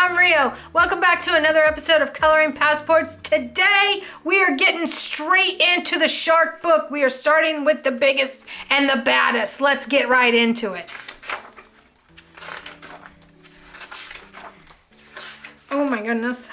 I'm Rio. Welcome back to another episode of Coloring Passports. Today, we are getting straight into the shark book. We are starting with the biggest and the baddest. Let's get right into it. Oh my goodness.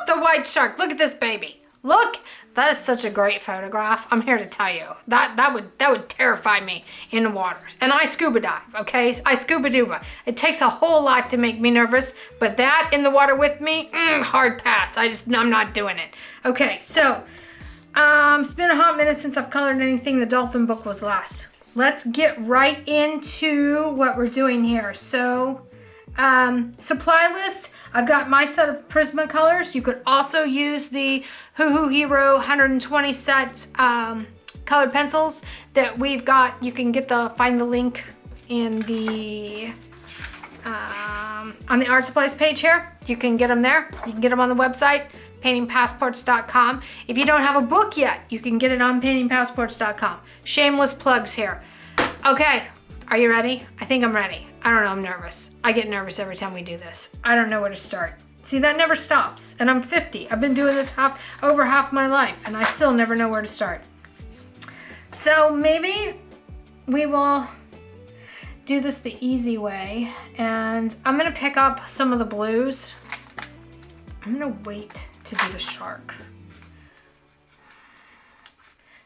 The white shark. Look at this baby. Look. That is such a great photograph. I'm here to tell you that would terrify me in the water. And I scuba dive, okay? I scuba duba. It takes a whole lot to make me nervous, but that in the water with me, hard pass. I'm not doing it. Okay, so it's been a hot minute since I've colored anything. The dolphin book was last. Let's get right into what we're doing here. So supply list. I've got my set of Prismacolors. You could also use the Hoo Hero 120 sets colored pencils that we've got. You can find the link in the on the art supplies page here. You can get them there. You can get them on the website, paintingpassports.com. If you don't have a book yet, you can get it on paintingpassports.com. Shameless plugs here. Okay, are you ready? I think I'm ready. I don't know, I'm nervous. I get nervous every time we do this. I don't know where to start. See, that never stops. And I'm 50. I've been doing this over half my life, and I still never know where to start. So maybe we will do this the easy way, and I'm gonna pick up some of the blues. I'm gonna wait to do the shark.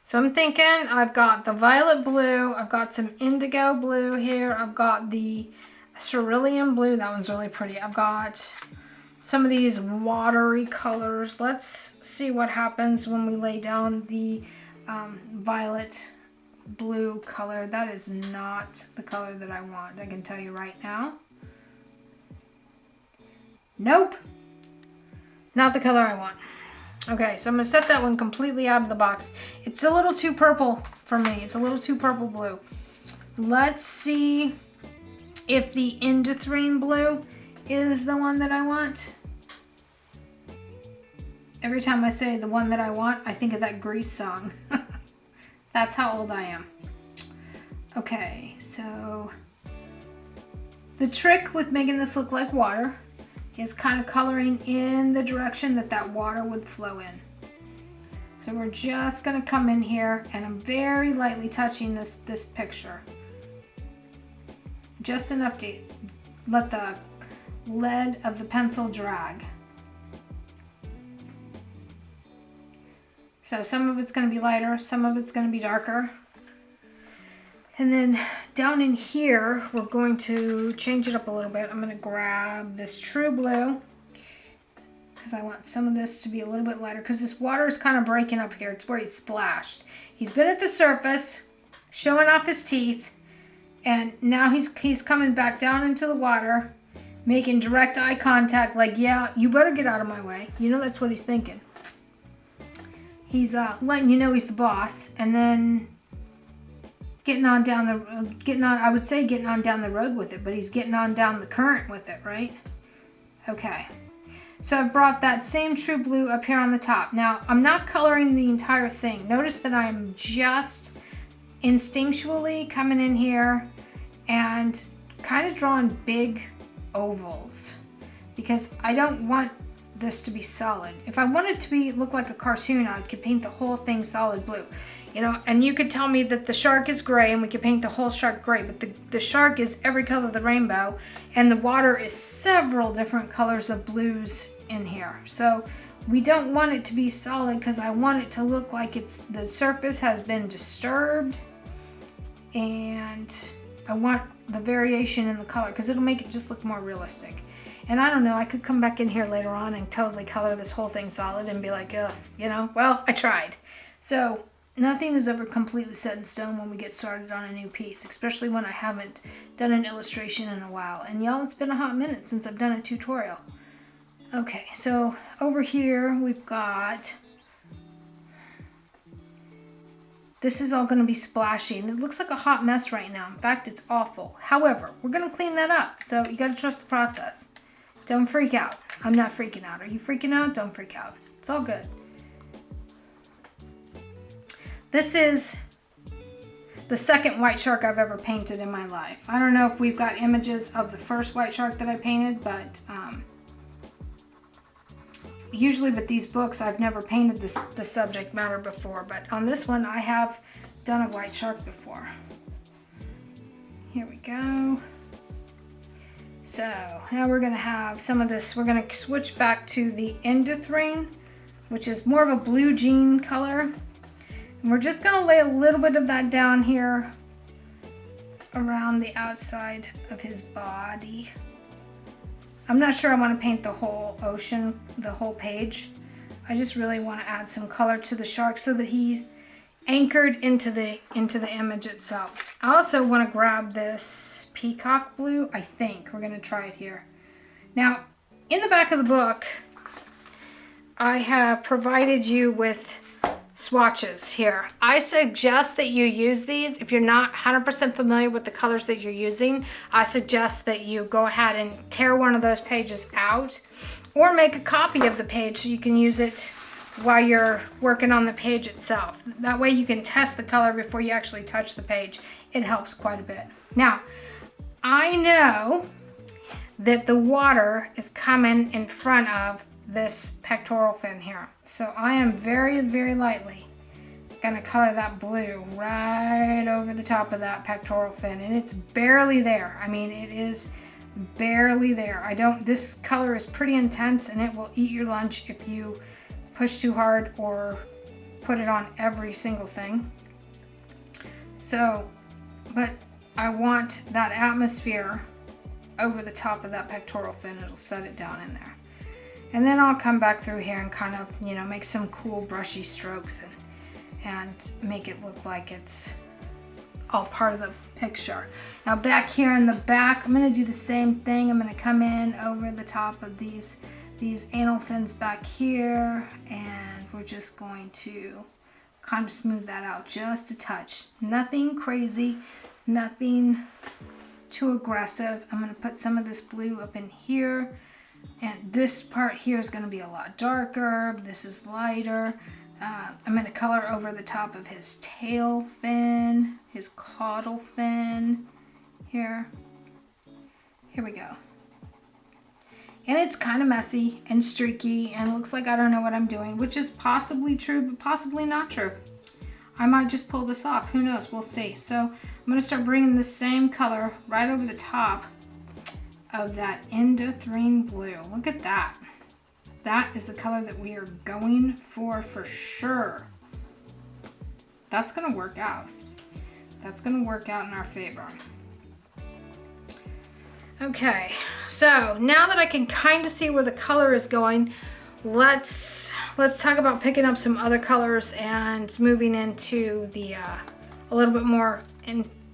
So I'm thinking I've got the violet blue, I've got some indigo blue here, I've got the cerulean blue, that one's really pretty. I've got some of these watery colors. Let's see what happens when we lay down the violet blue color. That is not the color that I want, I can tell you right now. Nope, not the color I want. Okay, so I'm going to set that one completely out of the box. It's a little too purple for me. It's a little too purple blue. Let's see if the indanthrene blue is the one that I want. Every time I say the one that I want, I think of that Grease song. That's how old I am. Okay, so the trick with making this look like water is kind of coloring in the direction that water would flow in. So we're just going to come in here, and I'm very lightly touching this picture. Just enough to let the lead of the pencil drag. So some of it's going to be lighter, some of it's going to be darker. And then down in here, we're going to change it up a little bit. I'm going to grab this true blue because I want some of this to be a little bit lighter because this water is kind of breaking up here. It's where he splashed. He's been at the surface, showing off his teeth, and now he's coming back down into the water, making direct eye contact like, yeah, you better get out of my way. You know that's what he's thinking. He's letting you know he's the boss, and then getting on down the road with it, but he's getting on down the current with it, right? Okay, so I brought that same true blue up here on the top. Now, I'm not coloring the entire thing. Notice that I'm just instinctually coming in here and kind of drawing big ovals because I don't want this to be solid. If I want it to look like a cartoon, I could paint the whole thing solid blue. You know, and you could tell me that the shark is gray and we could paint the whole shark gray, but the shark is every color of the rainbow and the water is several different colors of blues in here. So we don't want it to be solid because I want it to look like the surface has been disturbed, and I want the variation in the color because it'll make it just look more realistic. And I don't know, I could come back in here later on and totally color this whole thing solid and be like, you know, well, I tried. So nothing is ever completely set in stone when we get started on a new piece, especially when I haven't done an illustration in a while. And y'all, it's been a hot minute since I've done a tutorial. Okay, so over here we've got, this is all going to be splashing. It looks like a hot mess right now. In fact, it's awful. However, we're going to clean that up. So you got to trust the process. Don't freak out. I'm not freaking out. Are you freaking out? Don't freak out. It's all good. This is the second white shark I've ever painted in my life. I don't know if we've got images of the first white shark that I painted, but usually with these books, I've never painted the subject matter before, but on this one, I have done a white shark before. Here we go. So now we're gonna have some of this, we're gonna switch back to the Induthrine, which is more of a blue jean color. And we're just gonna lay a little bit of that down here around the outside of his body. I'm not sure I want to paint the whole ocean, the whole page. I just really want to add some color to the shark so that he's anchored into the image itself. I also want to grab this peacock blue. I think we're going to try it here. Now, in the back of the book, I have provided you with swatches here. I suggest that you use these. If you're not 100% familiar with the colors that you're using, I suggest that you go ahead and tear one of those pages out or make a copy of the page so you can use it while you're working on the page itself. That way you can test the color before you actually touch the page. It helps quite a bit. Now, I know that the water is coming in front of this pectoral fin here. So I am very, very lightly gonna color that blue right over the top of that pectoral fin, and it's barely there. I mean, it is barely there. This color is pretty intense and it will eat your lunch if you push too hard or put it on every single thing. So, but I want that atmosphere over the top of that pectoral fin. It'll set it down in there. And then I'll come back through here and kind of, you know, make some cool brushy strokes and make it look like it's all part of the picture. Now back here in the back, I'm gonna do the same thing. I'm gonna come in over the top of these anal fins back here, and we're just going to kind of smooth that out just a touch. Nothing crazy, nothing too aggressive. I'm gonna put some of this blue up in here. And this part here is going to be a lot darker. This is lighter. I'm going to color over the top of his tail fin, his caudal fin here. Here we go. And it's kind of messy and streaky and looks like I don't know what I'm doing, which is possibly true, but possibly not true. I might just pull this off. Who knows? We'll see. So I'm going to start bringing the same color right over the top of that Induthrine blue. Look at that. That is the color that we are going for sure. That's gonna work out. That's gonna work out in our favor. Okay, so now that I can kind of see where the color is going, let's talk about picking up some other colors and moving into the a little bit more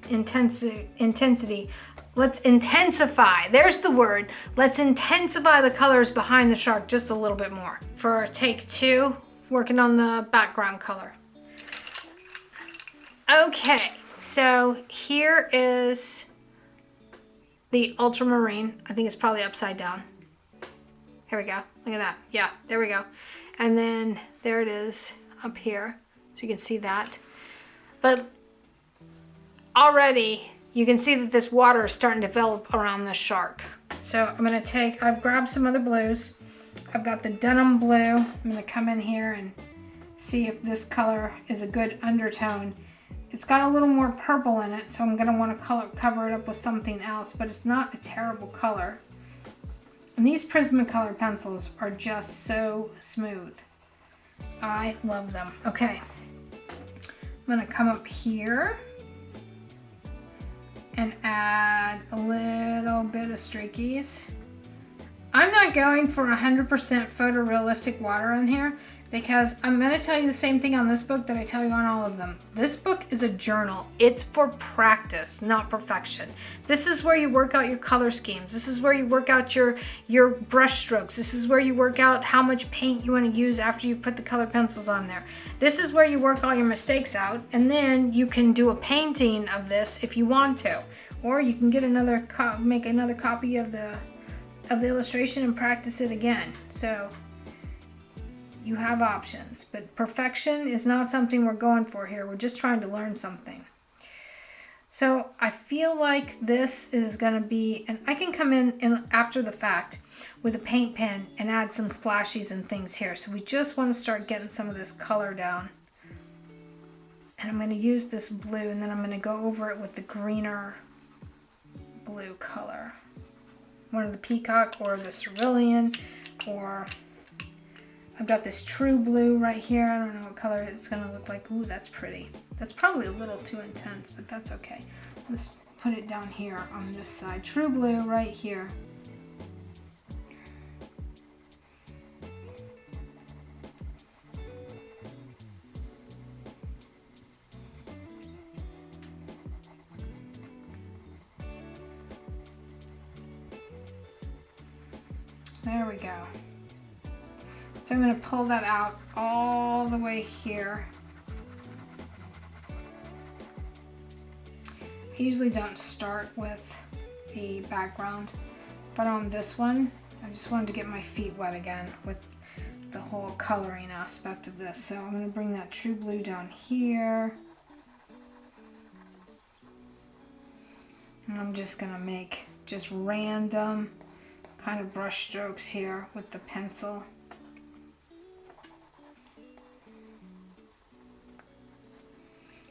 intensity. Let's intensify, there's the word. Let's intensify the colors behind the shark just a little bit more. For take 2, working on the background color. Okay, so here is the ultramarine. I think it's probably upside down. Here we go, look at that. Yeah, there we go. And then there it is up here, so you can see that. But already, you can see that this water is starting to develop around this shark. So I'm gonna I've grabbed some other blues. I've got the denim blue. I'm gonna come in here and see if this color is a good undertone. It's got a little more purple in it, so I'm gonna wanna cover it up with something else, but it's not a terrible color. And these Prismacolor pencils are just so smooth. I love them. Okay, I'm gonna come up here and add a little bit of streakies. I'm not going for 100% photorealistic water in here because I'm going to tell you the same thing on this book that I tell you on all of them. This book is a journal. It's for practice, not perfection. This is where you work out your color schemes. This is where you work out your brush strokes. This is where you work out how much paint you want to use after you've put the color pencils on there. This is where you work all your mistakes out, and then you can do a painting of this if you want to. Or you can get make another copy of the illustration and practice it again. So you have options, but perfection is not something we're going for here. We're just trying to learn something. So I feel like this is gonna be, and I can come in after the fact with a paint pen and add some splashies and things here. So we just want to start getting some of this color down. And I'm going to use this blue, and then I'm going to go over it with the greener blue color. One of the peacock or the cerulean, or I've got this true blue right here. I don't know what color it's going to look like. Ooh, that's pretty. That's probably a little too intense, but that's okay. Let's put it down here on this side. True blue right here. There we go. So I'm going to pull that out all the way here. I usually don't start with the background, but on this one, I just wanted to get my feet wet again with the whole coloring aspect of this. So I'm going to bring that true blue down here. And I'm just going to make just random kind of brush strokes here with the pencil.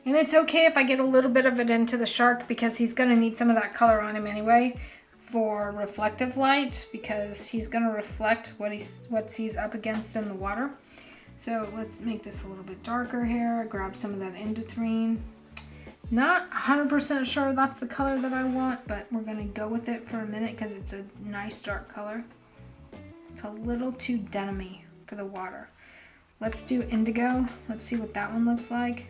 And it's okay if I get a little bit of it into the shark, because he's going to need some of that color on him anyway for reflective light, because he's going to reflect what he's up against in the water. So let's make this a little bit darker here. Grab some of that indanthrene. Not 100% sure that's the color that I want, but we're going to go with it for a minute because it's a nice dark color. It's a little too denim-y for the water. Let's do indigo. Let's see what that one looks like.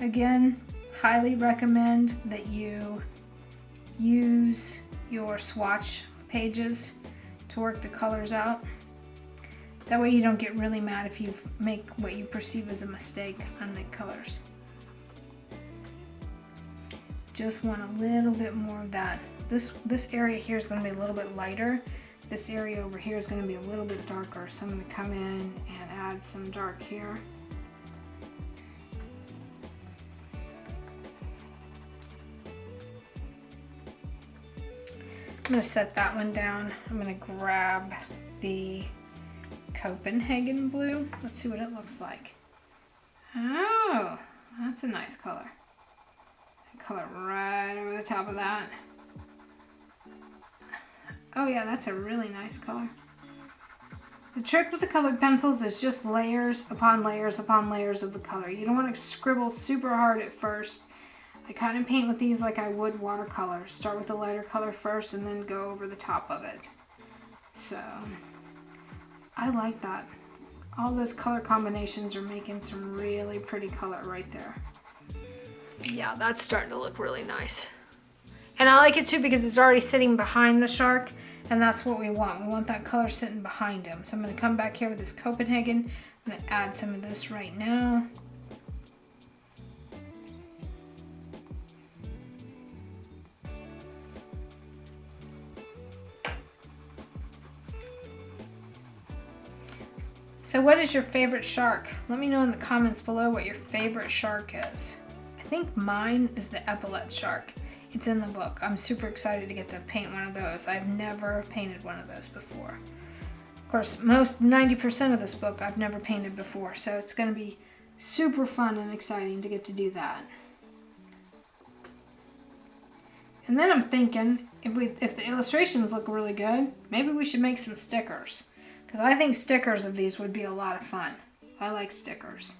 Again, highly recommend that you use your swatch pages to work the colors out. That way you don't get really mad if you make what you perceive as a mistake on the colors. Just want a little bit more of that. This area here is going to be a little bit lighter. This area over here is going to be a little bit darker. So I'm going to come in and add some dark here. I'm going to set that one down. I'm going to grab the Copenhagen blue. Let's see what it looks like. Oh, that's a nice color. Color right over the top of that. Oh yeah, that's a really nice color. The trick with the colored pencils is just layers upon layers upon layers of the color. You don't want to scribble super hard at first. I kind of paint with these like I would watercolors. Start with the lighter color first and then go over the top of it. So I like that. All those color combinations are making some really pretty color right there. Yeah, that's starting to look really nice. And I like it too because it's already sitting behind the shark, and that's what we want. We want that color sitting behind him. So I'm going to come back here with this Copenhagen. I'm going to add some of this right now. So what is your favorite shark? Let me know in the comments below what your favorite shark is. I think mine is the epaulet shark. It's in the book. I'm super excited to get to paint one of those. I've never painted one of those before. Of course, 90% of this book I've never painted before, so it's going to be super fun and exciting to get to do that. And then I'm thinking, if the illustrations look really good, maybe we should make some stickers. Because I think stickers of these would be a lot of fun. I like stickers.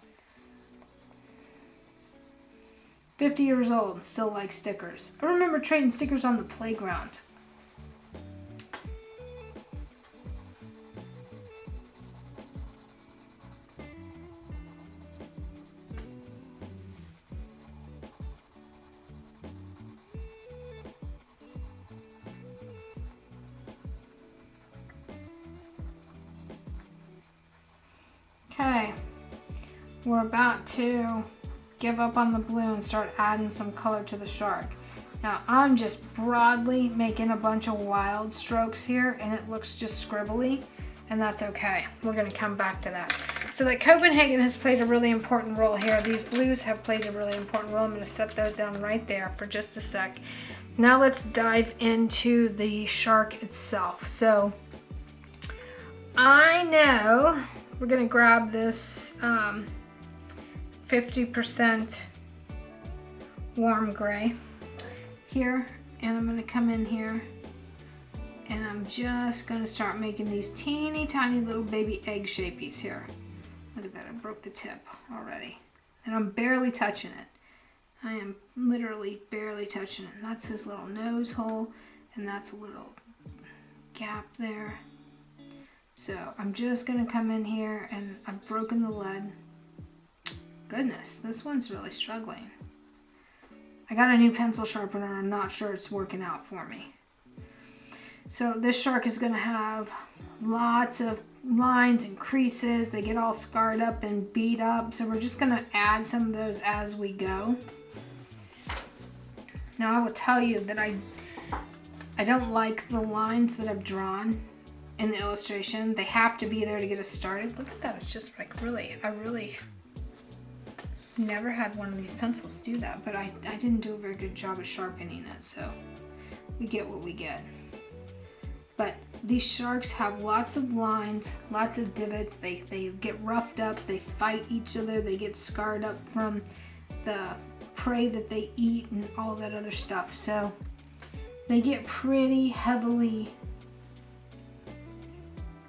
50 years old and still like stickers. I remember trading stickers on the playground. Okay, we're about to give up on the blue and start adding some color to the shark. Now I'm just broadly making a bunch of wild strokes here and it looks just scribbly, and that's okay. We're gonna come back to that. So that Copenhagen has played a really important role here. These blues have played a really important role. I'm going to set those down right there for just a sec. Now let's dive into the shark itself. So I know we're going to grab this 50% warm gray here, and I'm going to come in here and I'm just going to start making these teeny tiny little baby egg shapies here. Look at that, I broke the tip already. And I'm barely touching it. I am literally barely touching it. And that's his little nose hole, and that's a little gap there. So I'm just going to come in here, and I've broken the lead. Goodness, this one's really struggling. I got a new pencil sharpener, and I'm not sure it's working out for me. So this shark is going to have lots of lines and creases. They get all scarred up and beat up. So we're just going to add some of those as we go. Now I will tell you that I don't like the lines that I've drawn in the illustration. They have to be there to get us started. Look at that. It's just like really, I really never had one of these pencils do that. But I didn't do a very good job of sharpening it. So we get what we get. But these sharks have lots of lines, lots of divots. They get roughed up, they fight each other, they get scarred up from the prey that they eat and all that other stuff. So they get pretty heavily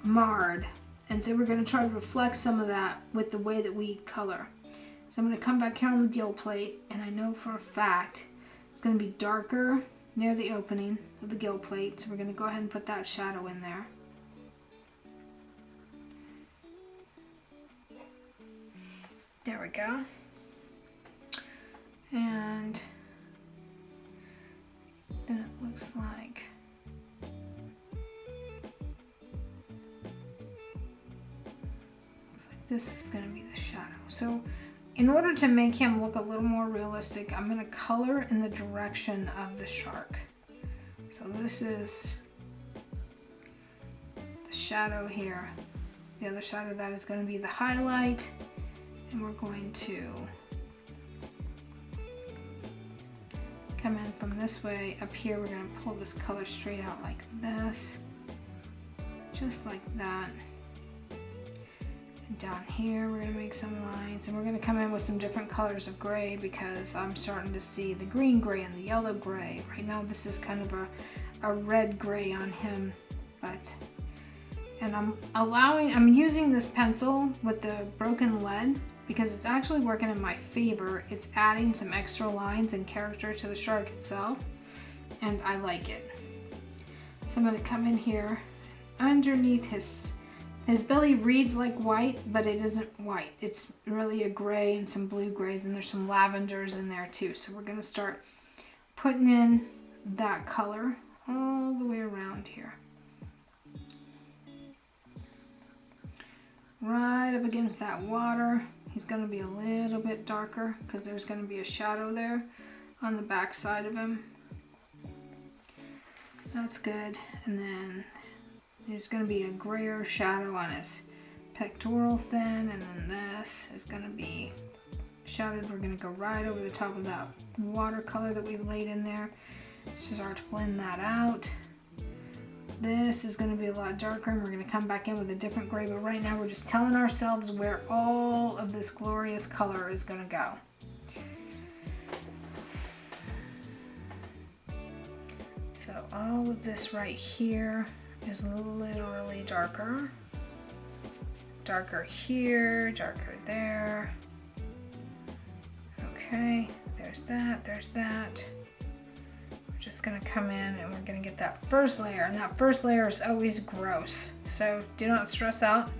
marred. And so we're going to try to reflect some of that with the way that we color. So I'm going to come back here on the gill plate, and I know for a fact it's going to be darker near the opening of the gill plate, so we're going to go ahead and put that shadow in there. There we go. And then it looks like this is going to be the shadow. So in order to make him look a little more realistic, I'm going to color in the direction of the shark. So this is the shadow here. The other side of that is going to be the highlight. And we're going to come in from this way. Up here, we're going to pull this color straight out like this. Just like that. Down here we're going to make some lines, and we're going to come in with some different colors of gray because I'm starting to see the green gray and the yellow gray. Right now this is kind of a red gray on him, and I'm using this pencil with the broken lead because it's actually working in my favor. It's adding some extra lines and character to the shark itself, and I like it. So I'm going to come in here underneath his belly reads like white, but it isn't white. It's really a gray and some blue grays, and there's some lavenders in there too. So we're going to start putting in that color all the way around here. Right up against that water. He's going to be a little bit darker because there's going to be a shadow there on the back side of him. That's good. And then there's going to be a grayer shadow on his pectoral fin, and then this is going to be shadowed. We're going to go right over the top of that watercolor that we've laid in there. Let's start to blend that out. This is going to be a lot darker, and we're going to come back in with a different gray, but right now we're just telling ourselves where all of this glorious color is going to go. So all of this right here is literally darker. Darker here, darker there. Okay, there's that, there's that. We're just gonna come in and we're gonna get that first layer, and that first layer is always gross. So do not stress out.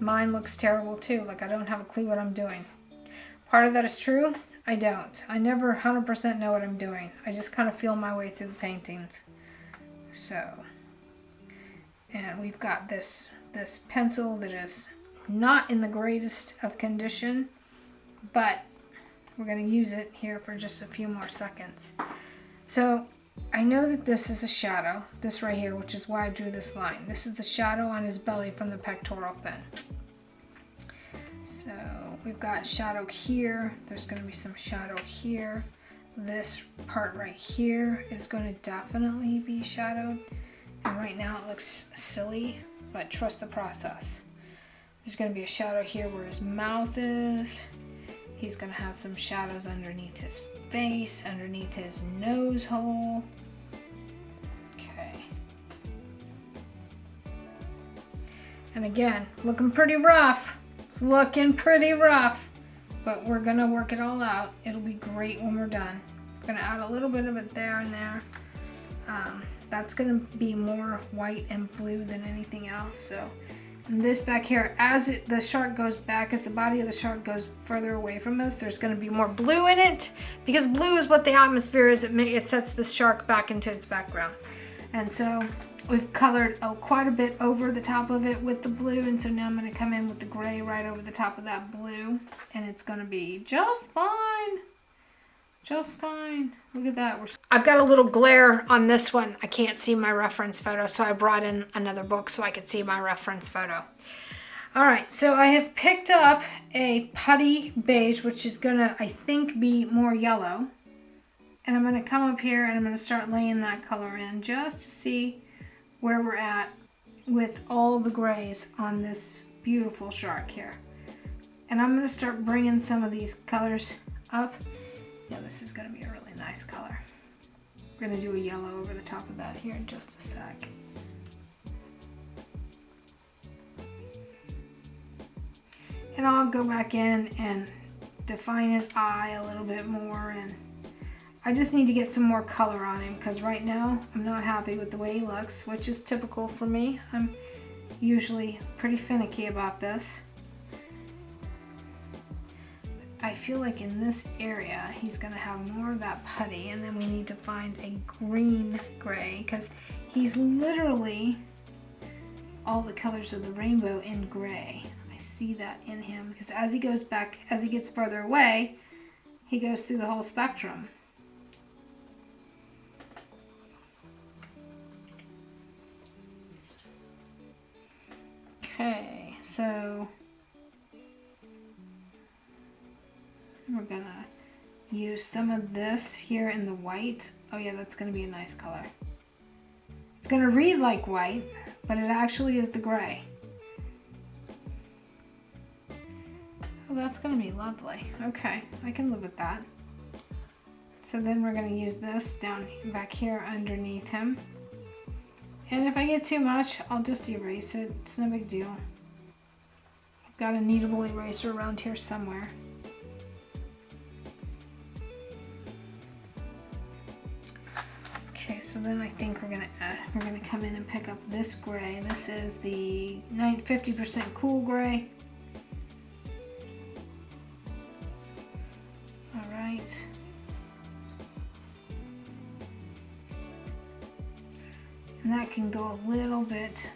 Mine looks terrible too, like I don't have a clue what I'm doing. Part of that is true, I don't. I never 100% know what I'm doing. I just kind of feel my way through the paintings. So, and we've got this pencil that is not in the greatest of condition, but we're going to use it here for just a few more seconds. So I know that this is a shadow, this right here, which is why I drew this line. This is the shadow on his belly from the pectoral fin. So we've got shadow here. There's going to be some shadow here. This part right here is going to definitely be shadowed. And right now it looks silly, but trust the process. There's going to be a shadow here where his mouth is. He's going to have some shadows underneath his face, underneath his nose hole. Okay. And again, looking pretty rough. It's looking pretty rough, but we're going to work it all out. It'll be great when we're done. I'm going to add a little bit of it there and there. That's going to be more white and blue than anything else. So, and this back here, as the shark goes back, as the body of the shark goes further away from us, there's going to be more blue in it, because blue is what the atmosphere is that it sets the shark back into its background. And so we've colored quite a bit over the top of it with the blue, and so now I'm going to come in with the gray right over the top of that blue, and it's going to be just fine. Just fine. Look at that. I've got a little glare on this one. I can't see my reference photo, so I brought in another book so I could see my reference photo. All right, so I have picked up a putty beige, which is gonna, I think, be more yellow. And I'm gonna come up here and I'm gonna start laying that color in just to see where we're at with all the grays on this beautiful shark here. And I'm gonna start bringing some of these colors up. Yeah, this is going to be a really nice color. We're going to do a yellow over the top of that here in just a sec. And I'll go back in and define his eye a little bit more, and I just need to get some more color on him because right now I'm not happy with the way he looks, which is typical for me. I'm usually pretty finicky about this. I feel like in this area he's going to have more of that putty, and then we need to find a green gray because he's literally all the colors of the rainbow in gray. I see that in him because as he goes back, as he gets further away, he goes through the whole spectrum. Okay, so we're gonna use some of this here in the white. Oh yeah, that's gonna be a nice color. It's gonna read like white, but it actually is the gray. Oh, that's gonna be lovely. Okay, I can live with that. So then we're gonna use this down back here underneath him. And if I get too much, I'll just erase it. It's no big deal. I've got a kneadable eraser around here somewhere. Okay, so then I think we're gonna come in and pick up this gray. This is the 50% cool gray. All right. And that can go a little bit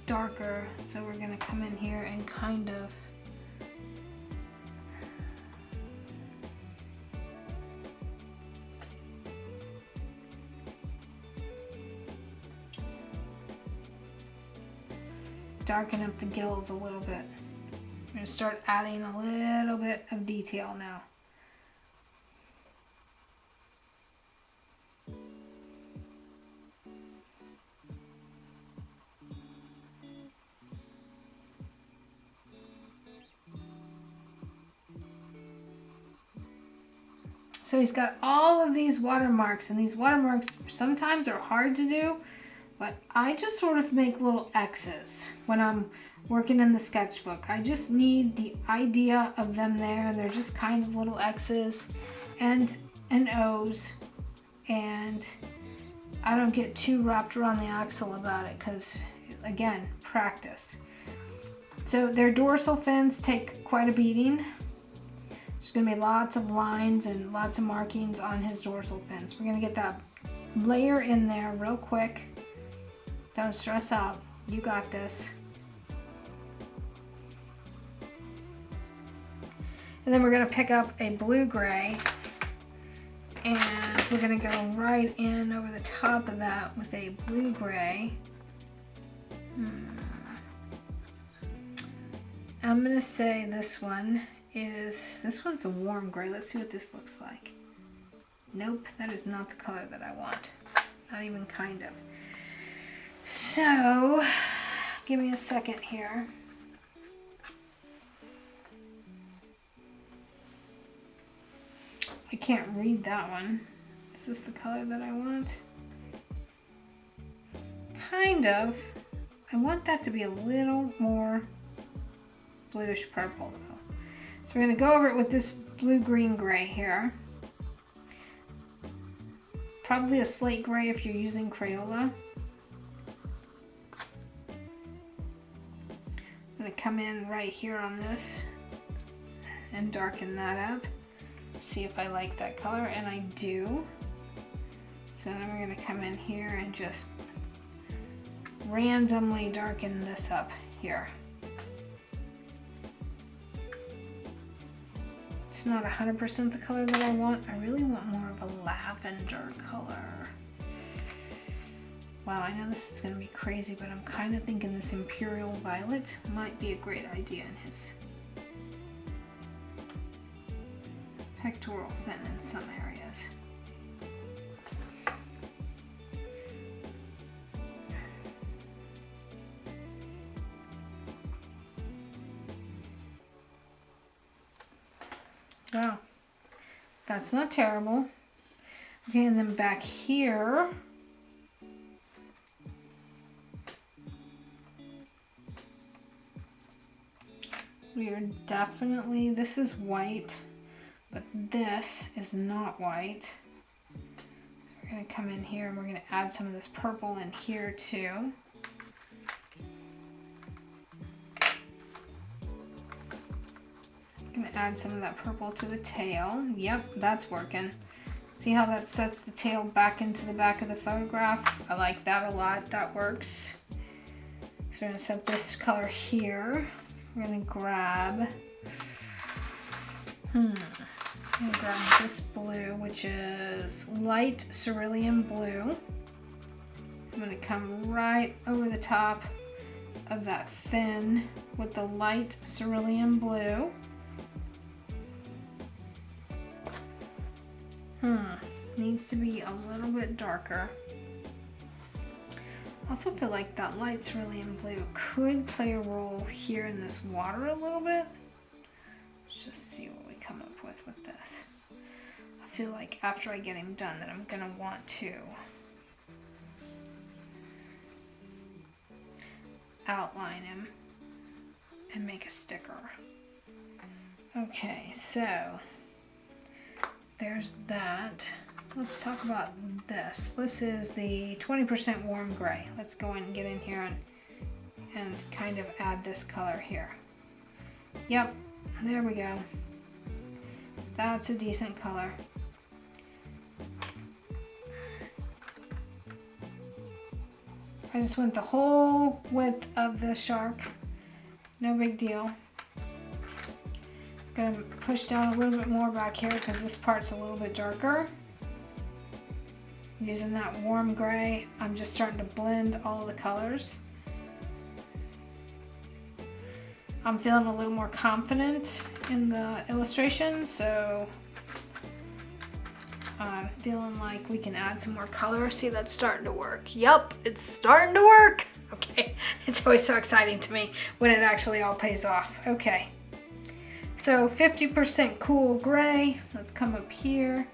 darker, so we're gonna come in here and kind of darken up the gills a little bit. I'm going to start adding a little bit of detail now. So he's got all of these watermarks, and these watermarks sometimes are hard to do, but I just sort of make little X's when I'm working in the sketchbook. I just need the idea of them there, and they're just kind of little X's and O's, and I don't get too wrapped around the axle about it because, again, practice. So their dorsal fins take quite a beating. There's going to be lots of lines and lots of markings on his dorsal fins. We're going to get that layer in there real quick. Don't stress out. You got this. And then we're going to pick up a blue-gray, and we're going to go right in over the top of that with a blue-gray. I'm gonna say this one's the warm gray. Let's see what this looks like. Nope, that is not the color that I want. Not even kind of. So, give me a second here. I can't read that one. Is this the color that I want? Kind of. I want that to be a little more bluish purple though. So we're going to go over it with this blue-green gray here. Probably a slate gray if you're using Crayola. I'm going to come in right here on this and darken that up. See if I like that color, and I do. So then we're going to come in here and just randomly darken this up here. It's not 100% the color that I want. I really want more of a lavender color. Wow, I know this is going to be crazy, but I'm kind of thinking this Imperial Violet might be a great idea in his pectoral fin in some areas. Wow, that's not terrible. Okay, and then back here, we are definitely, this is white, but this is not white. So we're going to come in here and we're going to add some of this purple in here too. Gonna add some of that purple to the tail. Yep, that's working. See how that sets the tail back into the back of the photograph? I like that a lot. That works. So we're gonna set this color here. We're gonna grab this blue, which is light cerulean blue. I'm gonna come right over the top of that fin with the light cerulean blue. Needs to be a little bit darker. I also feel like that light cerulean blue could play a role here in this water a little bit. Let's just see what we come up with this. I feel like after I get him done that I'm gonna want to outline him and make a sticker. Okay, so there's that. Let's talk about this. This is the 20% warm gray. Let's go and get in here and kind of add this color here. Yep, there we go. That's a decent color. I just went the whole width of the shark. No big deal. Gonna push down a little bit more back here because this part's a little bit darker. Using that warm gray, I'm just starting to blend all the colors. I'm feeling a little more confident in the illustration, so I'm feeling like we can add some more color. See, that's starting to work. Yup, it's starting to work. Okay, it's always so exciting to me when it actually all pays off. Okay. So 50% cool gray. Let's come up here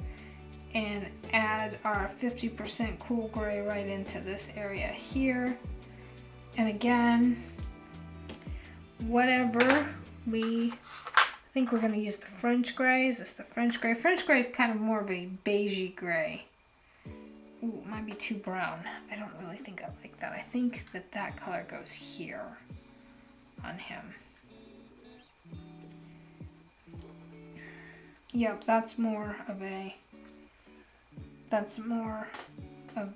and add our 50% cool gray right into this area here. And again, whatever I think we're going to use the French gray. Is this the French gray? French gray is kind of more of a beigey gray. Ooh, it might be too brown. I don't really think I like that. I think that color goes here on him. Yep, that's more of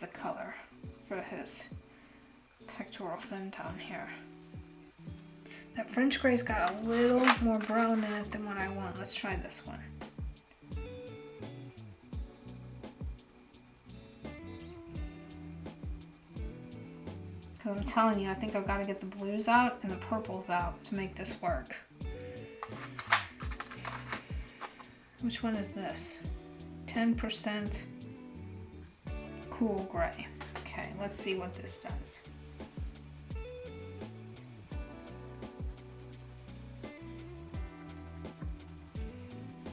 the color for his pectoral fin down here. That French gray's got a little more brown in it than what I want. Let's try this one. Because I'm telling you, I think I've got to get the blues out and the purples out to make this work. Which one is this? 10% cool gray. Okay, let's see what this does.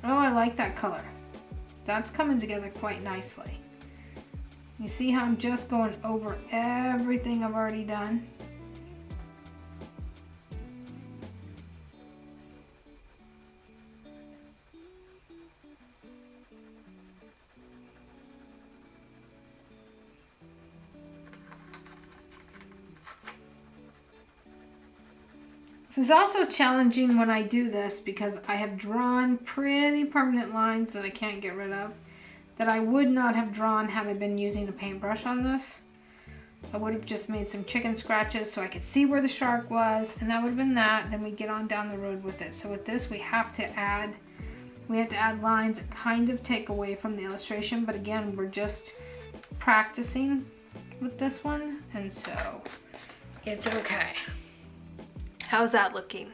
Oh, I like that color. That's coming together quite nicely. You see how I'm just going over everything I've already done? This is also challenging when I do this because I have drawn pretty permanent lines that I can't get rid of that I would not have drawn had I been using a paintbrush on this. I would have just made some chicken scratches so I could see where the shark was, and that would have been that. Then we get on down the road with it. So with this we have to add lines that kind of take away from the illustration, but again, we're just practicing with this one, and so it's okay. How's that looking?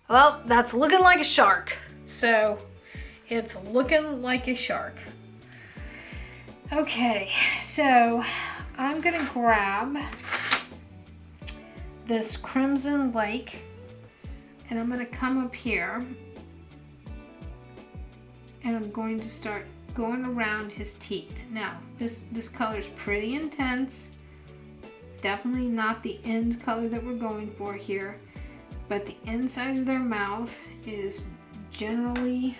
Well, that's looking like a shark. So it's looking like a shark. Okay, so I'm gonna grab this Crimson Lake and I'm gonna come up here and I'm going to start going around his teeth. Now, this color is pretty intense. Definitely not the end color that we're going for here. But the inside of their mouth is generally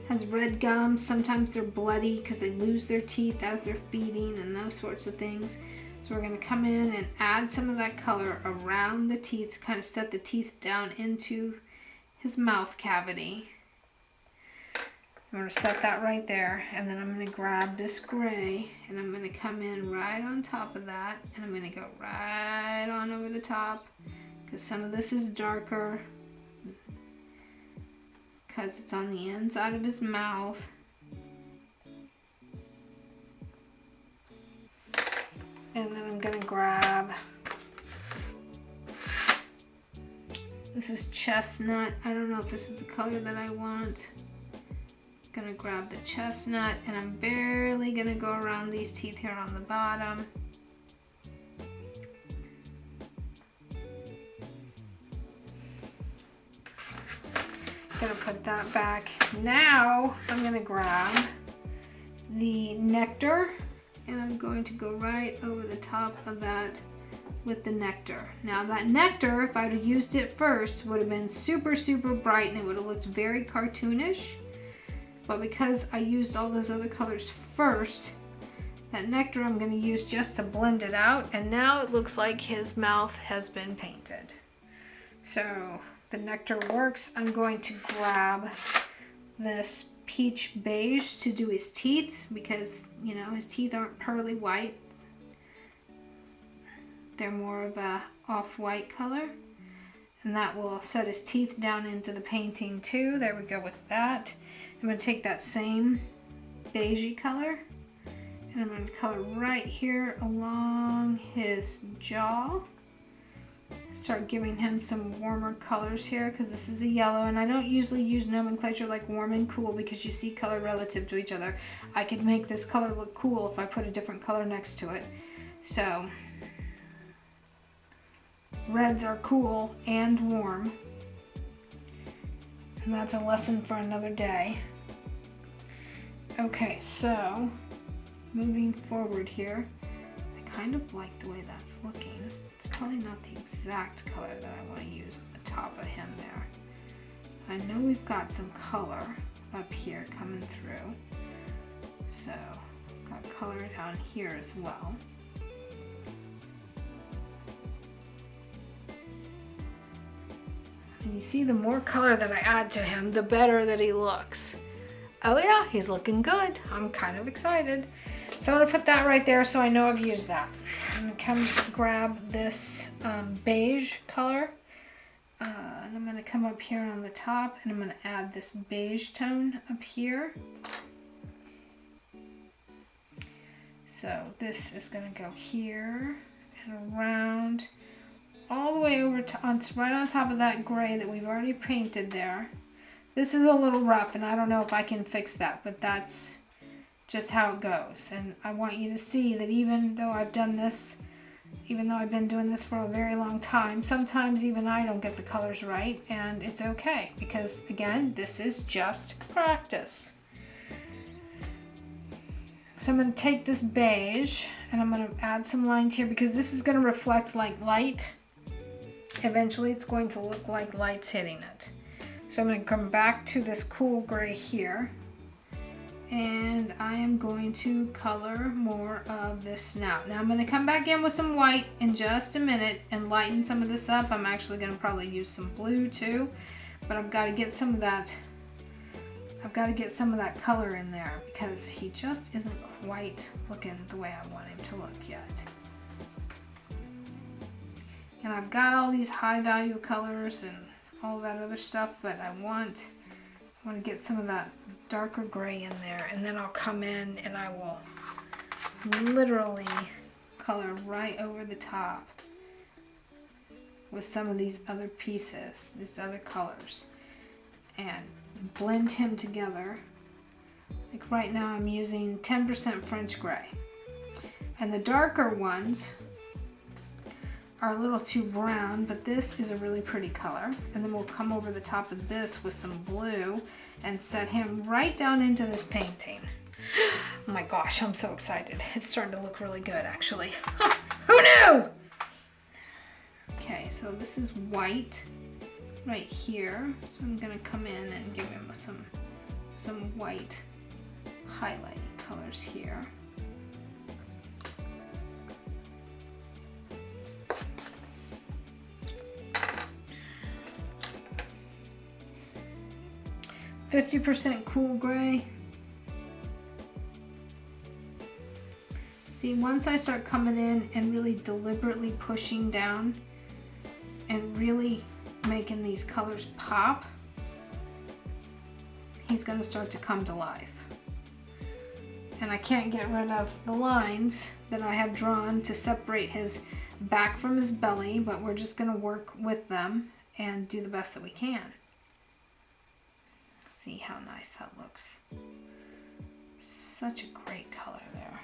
has red gums. Sometimes they're bloody because they lose their teeth as they're feeding and those sorts of things. So we're going to come in and add some of that color around the teeth to kind of set the teeth down into his mouth cavity. I'm going to set that right there, and then I'm going to grab this gray and I'm going to come in right on top of that, and I'm going to go right on over the top because some of this is darker because it's on the inside of his mouth. And then I'm going to grab, this is chestnut. I don't know if this is the color that I want. Gonna grab the chestnut, and I'm barely gonna go around these teeth here on the bottom. Gonna put that back. Now I'm gonna grab the nectar and I'm going to go right over the top of that with the nectar. Now that nectar, if I'd have used it first, would have been super, super bright and it would have looked very cartoonish. But because I used all those other colors first, that nectar I'm going to use just to blend it out. And now it looks like his mouth has been painted. So the nectar works. I'm going to grab this peach beige to do his teeth because, you know, his teeth aren't pearly white. They're more of a off-white color. And that will set his teeth down into the painting too. There we go with that. I'm going to take that same beigey color and I'm going to color right here along his jaw. Start giving him some warmer colors here because this is a yellow, and I don't usually use nomenclature like warm and cool because you see color relative to each other. I could make this color look cool if I put a different color next to it. So reds are cool and warm. And that's a lesson for another day. Okay, so moving forward here, I kind of like the way that's looking. It's probably not the exact color that I want to use on the top of him there. I know we've got some color up here coming through. So, got color down here as well. And you see, the more color that I add to him, the better that he looks. Oh yeah, he's looking good. I'm kind of excited. So I'm gonna put that right there so I know I've used that. I'm gonna come grab this beige color. And I'm gonna come up here on the top and I'm gonna add this beige tone up here. So this is going to go here and around all the way over to right on top of that gray that we've already painted there. This is a little rough and I don't know if I can fix that, but that's just how it goes. And I want you to see that even though I've done this, even though I've been doing this for a very long time, sometimes even I don't get the colors right, and it's okay because, again, this is just practice. So I'm going to take this beige and I'm going to add some lines here because this is going to reflect like light. Eventually it's going to look like light's hitting it. So I'm going to come back to this cool gray here. And I am going to color more of this snout. Now I'm going to come back in with some white in just a minute and lighten some of this up. I'm actually going to probably use some blue too, but I've got to get some of that. I've got to get some of that color in there because he just isn't quite looking the way I want him to look yet. And I've got all these high value colors and all that other stuff, but I want to get some of that darker gray in there, and then I'll come in and I will literally color right over the top with some of these other pieces, these other colors, and blend him together. Like right now I'm using 10% French gray, and the darker ones are a little too brown, but this is a really pretty color. And then we'll come over the top of this with some blue and set him right down into this painting. Oh my gosh, I'm so excited. It's starting to look really good, actually. Who knew? Okay, so this is white right here. So I'm gonna come in and give him some white highlighting colors here. %, cool gray. See, once I start coming in and really deliberately pushing down and really making these colors pop, he's going to start to come to life. And I can't get rid of the lines that I have drawn to separate his back from his belly, but we're just going to work with them and do the best that we can. See how nice that looks. Such a great color there.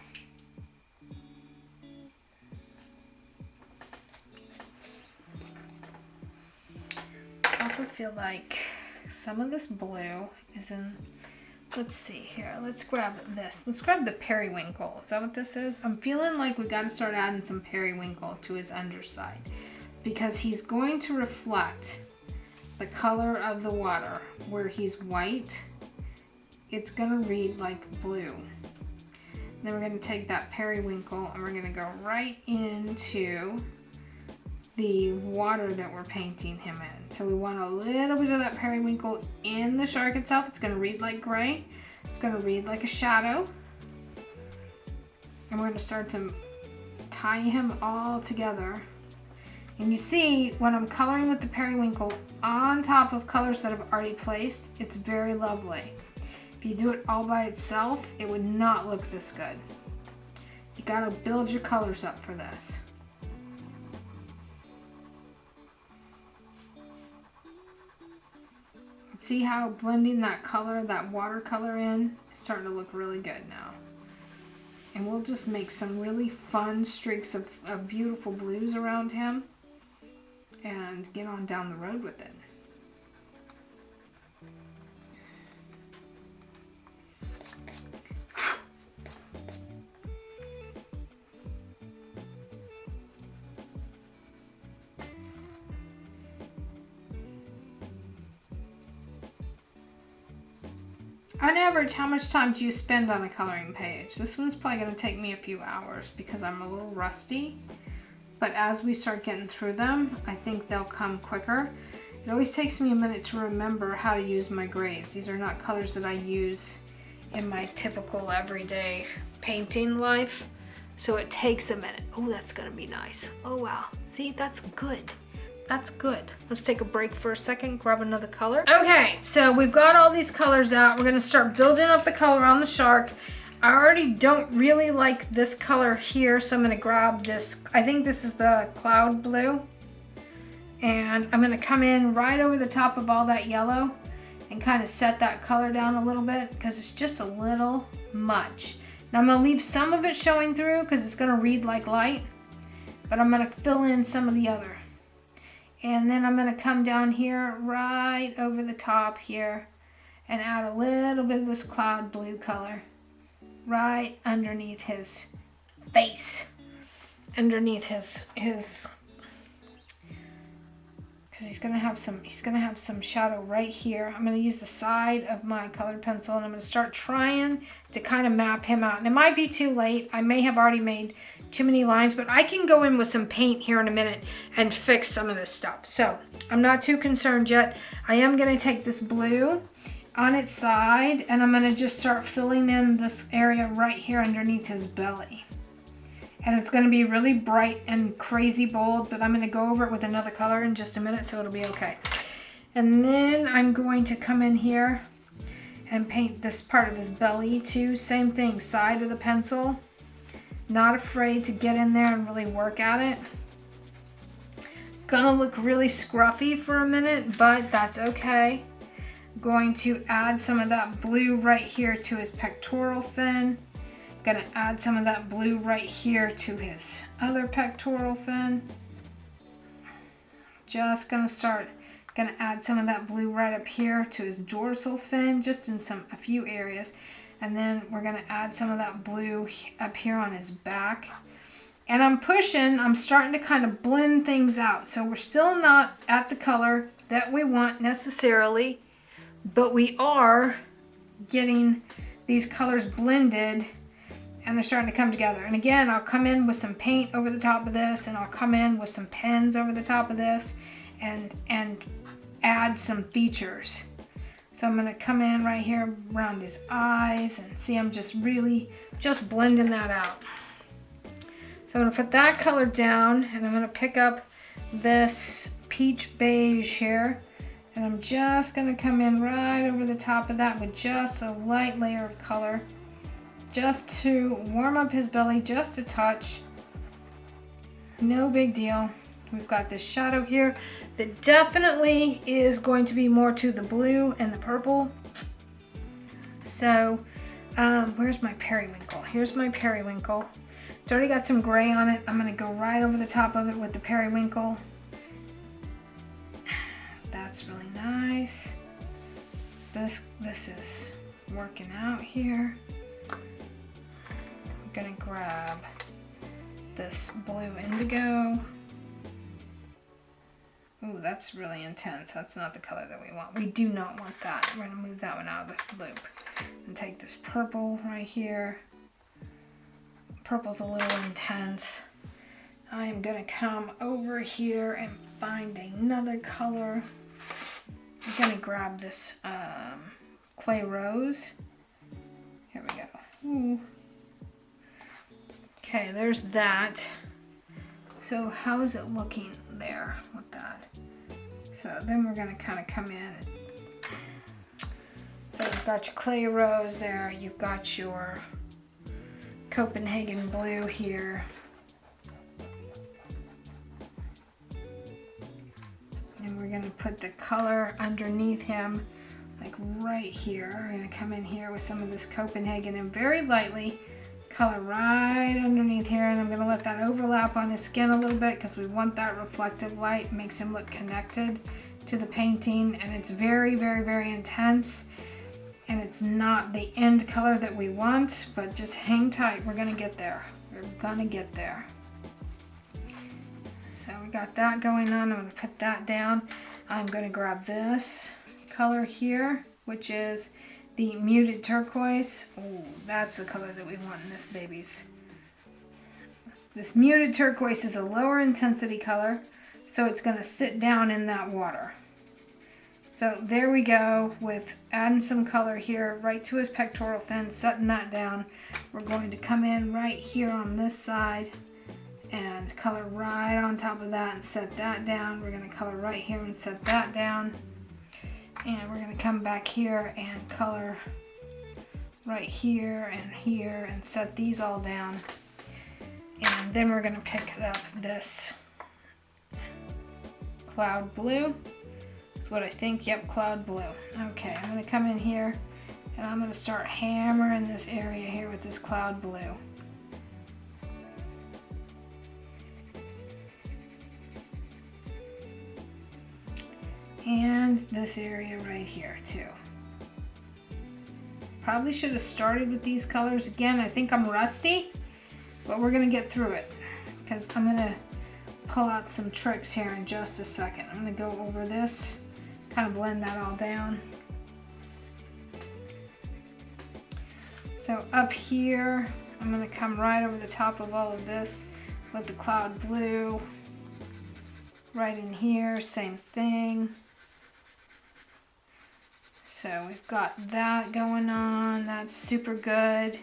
I also feel like some of this blue is in, let's see here, let's grab this. Let's grab the periwinkle. Is that what this is? I'm feeling like we got to start adding some periwinkle to his underside because he's going to reflect the color of the water. Where he's white, it's gonna read like blue. Then we're gonna take that periwinkle and we're gonna go right into the water that we're painting him in. So we want a little bit of that periwinkle in the shark itself. It's gonna read like gray. It's gonna read like a shadow. And we're gonna start to tie him all together. And you see, when I'm coloring with the periwinkle on top of colors that I've already placed, it's very lovely. If you do it all by itself, it would not look this good. You gotta build your colors up for this. See how blending that color, that watercolor in, is starting to look really good now. And we'll just make some really fun streaks of beautiful blues around him and get on down the road with it. On average, how much time do you spend on a coloring page? This one's probably going to take me a few hours because I'm a little rusty. But as we start getting through them, I think they'll come quicker. It always takes me a minute to remember how to use my grades. These are not colors that I use in my typical everyday painting life. So it takes a minute. Oh, that's going to be nice. Oh, wow. See, that's good. That's good. Let's take a break for a second, grab another color. Okay, so we've got all these colors out. We're gonna start building up the color on the shark. I already don't really like this color here, so I'm gonna grab this. I think this is the cloud blue. And I'm gonna come in right over the top of all that yellow and kind of set that color down a little bit because it's just a little much. Now I'm gonna leave some of it showing through because it's gonna read like light, but I'm gonna fill in some of the other. And then I'm gonna come down here right over the top here and add a little bit of this cloud blue color right underneath his face, underneath his because he's gonna have some shadow right here. I'm gonna use the side of my colored pencil and I'm gonna start trying to kind of map him out. And it might be too late. I may have already made too many lines, but I can go in with some paint here in a minute and fix some of this stuff. So I'm not too concerned yet. I am gonna take this blue on its side and I'm gonna just start filling in this area right here underneath his belly. And it's gonna be really bright and crazy bold, but I'm gonna go over it with another color in just a minute, so it'll be okay. And then I'm going to come in here and paint this part of his belly too. Same thing, side of the pencil. Not afraid to get in there and really work at it. Gonna look really scruffy for a minute, but that's okay. Going to add some of that blue right here to his pectoral fin. Gonna add some of that blue right here to his other pectoral fin. Just gonna add some of that blue right up here to his dorsal fin, just in a few areas. And then we're gonna add some of that blue up here on his back. And I'm starting to kind of blend things out. So we're still not at the color that we want necessarily, but we are getting these colors blended and they're starting to come together. And again, I'll come in with some paint over the top of this and I'll come in with some pens over the top of this and add some features. So I'm gonna come in right here around his eyes and see I'm just blending that out. So I'm gonna put that color down and I'm gonna pick up this peach beige here and I'm just gonna come in right over the top of that with just a light layer of color just to warm up his belly just a touch. No big deal. We've got this shadow here that definitely is going to be more to the blue and the purple. So where's my periwinkle? Here's my periwinkle. It's already got some gray on it. I'm gonna go right over the top of it with the periwinkle. That's really nice. This is working out here. I'm gonna grab this blue indigo. Ooh, that's really intense. That's not the color that we want. We do not want that. We're gonna move that one out of the loop and take this purple right here. Purple's a little intense. I am gonna come over here and find another color. I'm gonna grab this clay rose. Here we go. Ooh. Okay, there's that. So how is it looking there with that? So then we're gonna kind of come in. So you've got your clay rose there. You've got your Copenhagen blue here. And we're gonna put the color underneath him, like right here. We're gonna come in here with some of this Copenhagen and very lightly color right underneath here, and I'm gonna let that overlap on his skin a little bit because we want that reflective light. It makes him look connected to the painting, and it's very, very, very intense. And it's not the end color that we want, but just hang tight. We're gonna get there. We're gonna get there. So we got that going on. I'm gonna put that down. I'm gonna grab this color here, which is the muted turquoise. Oh, that's the color that we want in this baby's. This muted turquoise is a lower intensity color, so it's gonna sit down in that water. So there we go with adding some color here right to his pectoral fin, setting that down. We're going to come in right here on this side and color right on top of that and set that down. We're gonna color right here and set that down. And we're gonna come back here and color right here and set these all down. And then we're gonna pick up this cloud blue. That's what I think, yep, cloud blue. Okay, I'm gonna come in here and I'm gonna start hammering this area here with this cloud blue. And this area right here too. Probably should have started with these colors again. I think I'm rusty, but we're gonna get through it because I'm gonna pull out some tricks here in just a second. I'm gonna go over this, kind of blend that all down. So up here, I'm gonna come right over the top of all of this with the cloud blue. Right in here, same thing. So we've got that going on. That's super good.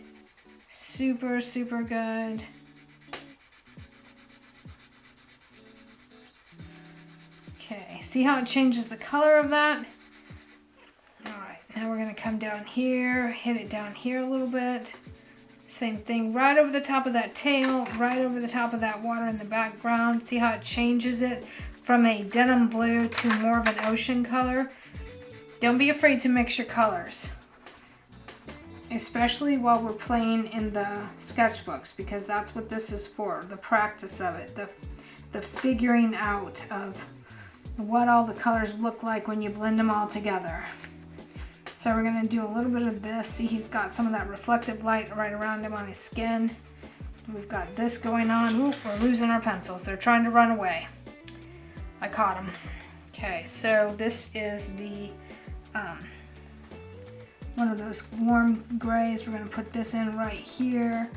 Super, super good. Okay, see how it changes the color of that? All right, now we're gonna come down here, hit it down here a little bit. Same thing, right over the top of that tail, right over the top of that water in the background. See how it changes it from a denim blue to more of an ocean color? Don't be afraid to mix your colors, especially while we're playing in the sketchbooks, because that's what this is for, the practice of it, the figuring out of what all the colors look like when you blend them all together. So we're gonna do a little bit of this. See, he's got some of that reflective light right around him on his skin. We've got this going on. Ooh, we're losing our pencils. They're trying to run away. I caught them. Okay, so this is the one of those warm grays. We're going to put this in right here.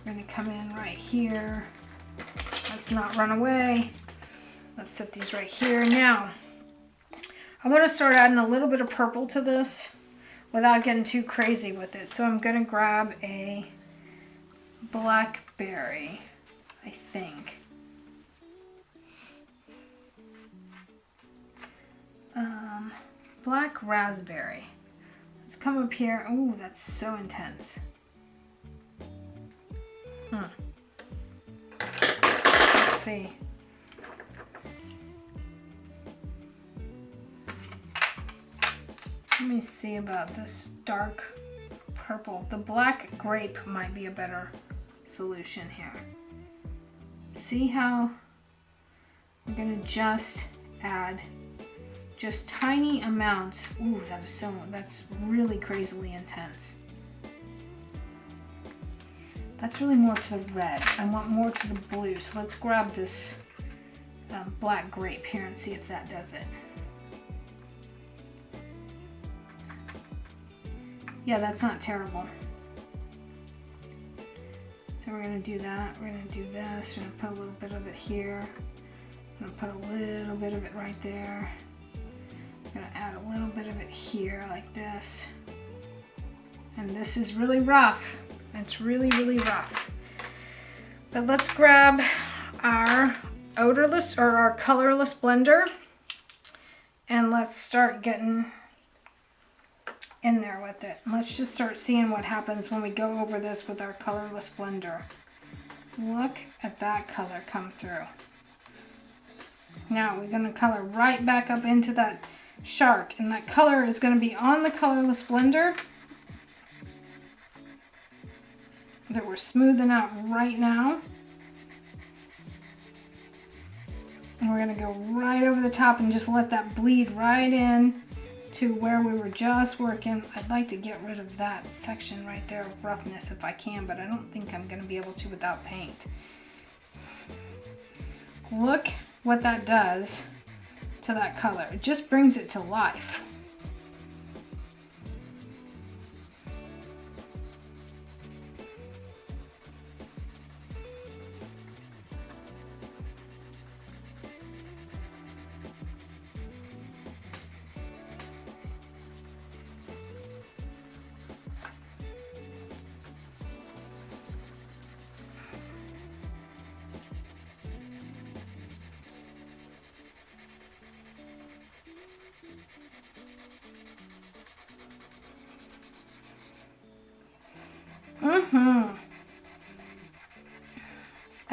We're going to come in right here. Let's not run away. Let's set these right here. Now, I want to start adding a little bit of purple to this without getting too crazy with it. So I'm going to grab a blackberry, I think. Black raspberry. Let's come up here. Oh, that's so intense. Let's see. Let me see about this dark purple. The black grape might be a better solution here. See how I'm gonna just add just tiny amounts. Ooh, that's really crazily intense. That's really more to the red. I want more to the blue. So let's grab this black grape here and see if that does it. Yeah, that's not terrible. So we're gonna do that. We're gonna do this. We're gonna put a little bit of it here. I'm gonna put a little bit of it right there. I'm gonna add a little bit of it here like this. And this is really rough. It's really, really rough. But let's grab our odorless or our colorless blender and let's start getting in there with it. Let's just start seeing what happens when we go over this with our colorless blender. Look at that color come through. Now we're gonna color right back up into that shark, and that color is gonna be on the colorless blender that we're smoothing out right now. And we're gonna go right over the top and just let that bleed right in to where we were just working. I'd like to get rid of that section right there of roughness if I can, but I don't think I'm gonna be able to without paint. Look what that does to that color. It just brings it to life.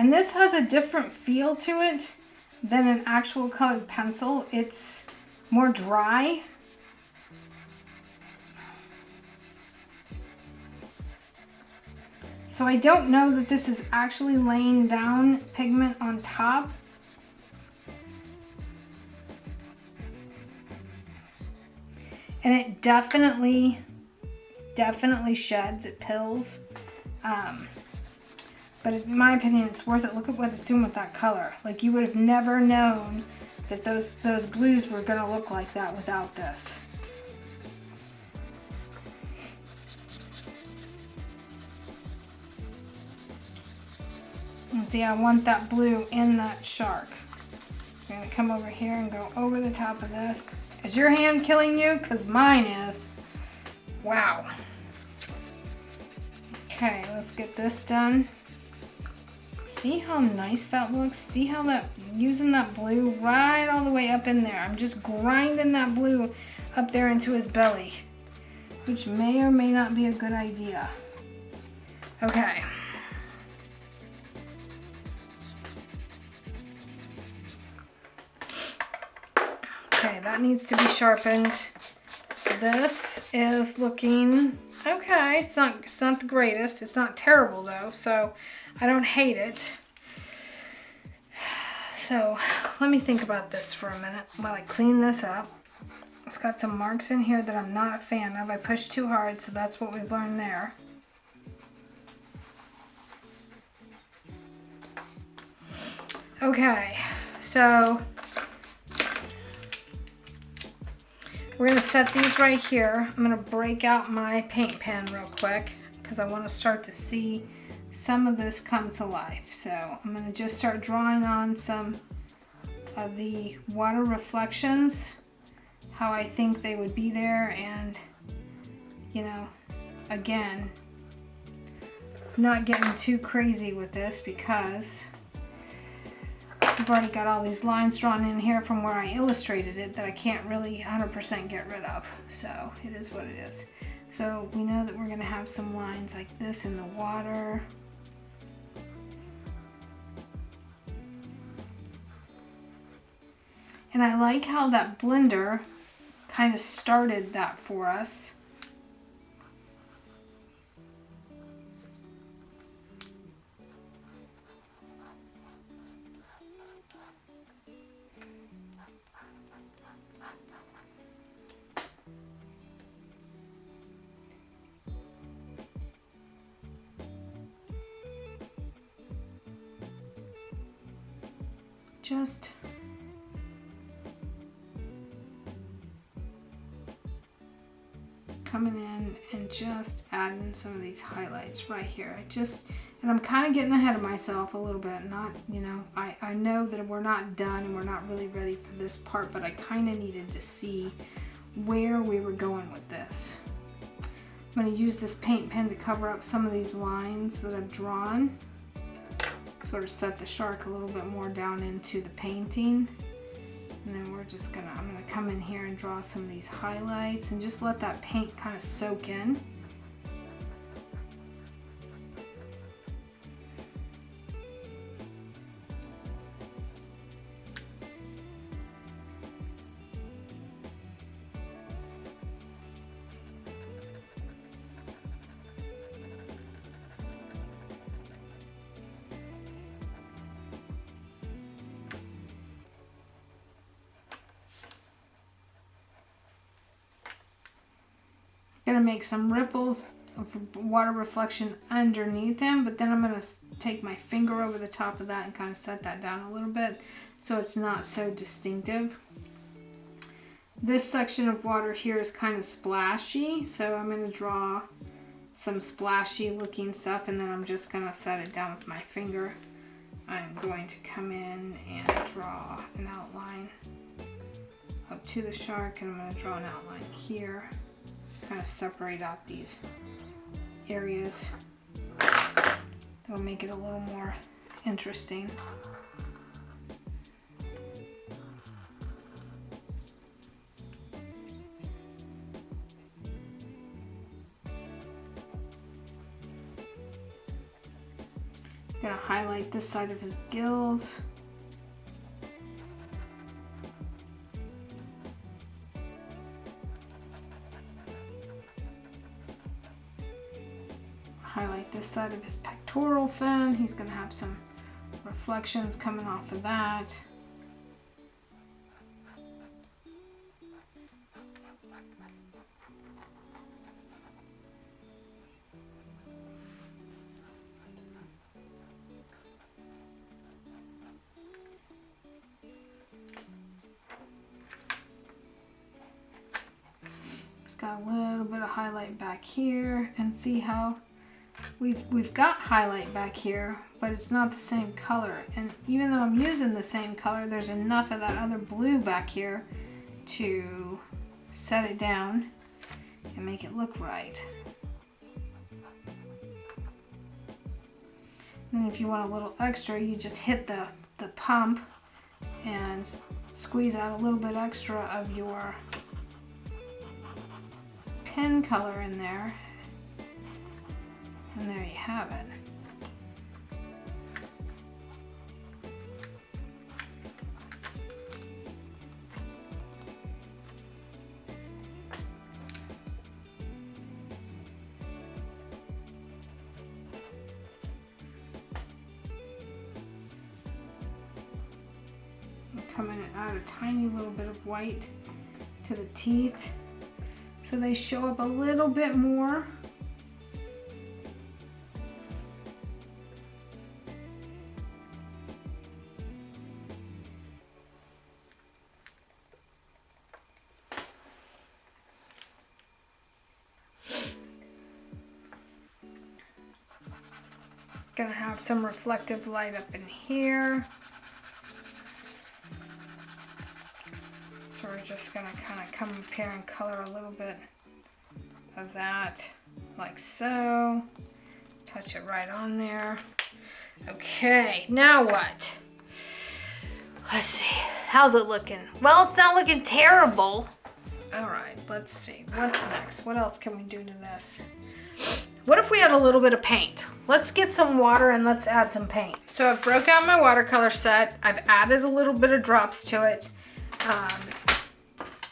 And this has a different feel to it than an actual colored pencil. It's more dry. So I don't know that this is actually laying down pigment on top. And it definitely sheds, it pills. But in my opinion, it's worth it. Look at what it's doing with that color. Like, you would have never known that those blues were gonna look like that without this. And see, I want that blue in that shark. I'm gonna come over here and go over the top of this. Is your hand killing you? Because mine is. Wow. Okay, let's get this done. See how nice that looks? See how that, using that blue right all the way up in there. I'm just grinding that blue up there into his belly, which may or may not be a good idea. Okay. Okay, that needs to be sharpened. This is looking okay. It's not the greatest. It's not terrible though, so I don't hate it. So let me think about this for a minute while I clean this up. It's got some marks in here that I'm not a fan of. I pushed too hard, so that's what we've learned there. Okay, so we're going to set these right here. I'm going to break out my paint pen real quick because I want to start to see some of this come to life. So I'm going to just start drawing on some of the water reflections, how I think they would be there, and, you know, again, not getting too crazy with this because I've already got all these lines drawn in here from where I illustrated it that I can't really 100% get rid of. So it is what it is. So we know that we're going to have some lines like this in the water. And I like how that blender kind of started that for us. Just coming in and just adding some of these highlights right here. And I'm kind of getting ahead of myself a little bit. Not, you know, I know that we're not done and we're not really ready for this part, but I kind of needed to see where we were going with this. I'm going to use this paint pen to cover up some of these lines that I've drawn. Sort of set the shark a little bit more down into the painting. And then I'm gonna come in here and draw some of these highlights and just let that paint kind of soak in. Gonna make some ripples of water reflection underneath him, but then I'm gonna take my finger over the top of that and kind of set that down a little bit so it's not so distinctive. This section of water here is kind of splashy, so I'm gonna draw some splashy looking stuff, and then I'm just gonna set it down with my finger. I'm going to come in and draw an outline up to the shark, and I'm going to draw an outline here. Kind of separate out these areas. That'll make it a little more interesting. Gonna highlight this side of his gills. Highlight this side of his pectoral fin. He's gonna have some reflections coming off of that. It's got a little bit of highlight back here, and see how we've got highlight back here, but it's not the same color. And even though I'm using the same color, there's enough of that other blue back here to set it down and make it look right. And then if you want a little extra, you just hit the pump and squeeze out a little bit extra of your pen color in there. And there you have it. I'm coming and add a tiny little bit of white to the teeth so they show up a little bit more. Gonna have some reflective light up in here. So we're just gonna kind of come up here and color a little bit of that, like so. Touch it right on there. Okay, now what? Let's see, how's it looking? Well, it's not looking terrible. All right, let's see, what's next? What else can we do to this? What if we had a little bit of paint? Let's get some water and let's add some paint. So I've broke out my watercolor set. I've added a little bit of drops to it.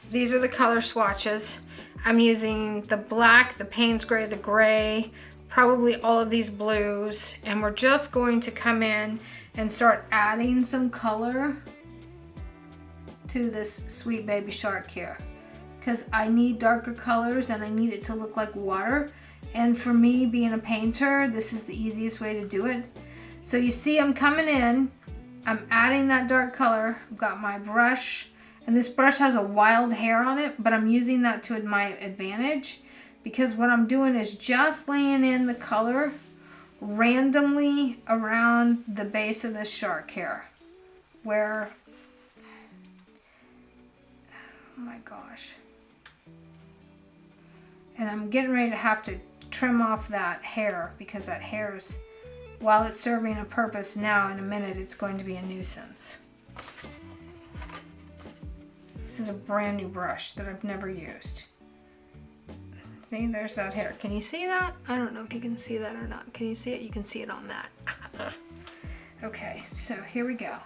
These are the color swatches. I'm using the black, the Payne's gray, the gray, probably all of these blues, and we're just going to come in and start adding some color to this sweet baby shark here, because I need darker colors and I need it to look like water. And for me, being a painter, this is the easiest way to do it. So you see I'm coming in, I'm adding that dark color. I've got my brush, and this brush has a wild hair on it, but I'm using that to my advantage, because what I'm doing is just laying in the color randomly around the base of this shark here, where, oh my gosh. And I'm getting ready to have to trim off that hair, because that hair is, while it's serving a purpose now, in a minute it's going to be a nuisance. This is a brand new brush that I've never used. See, there's that hair. Can you see that? I don't know if you can see that or not. Can you see it? You can see it on that. Okay, so here we go.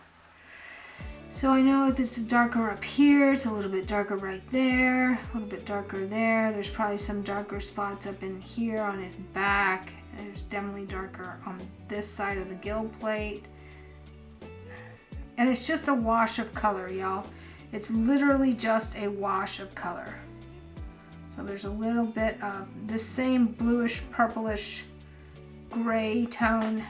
So I know this is darker up here, it's a little bit darker right there, a little bit darker there. There's probably some darker spots up in here on his back. There's definitely darker on this side of the gill plate. And it's just a wash of color, y'all. It's literally just a wash of color. So there's a little bit of this same bluish, purplish, gray tone.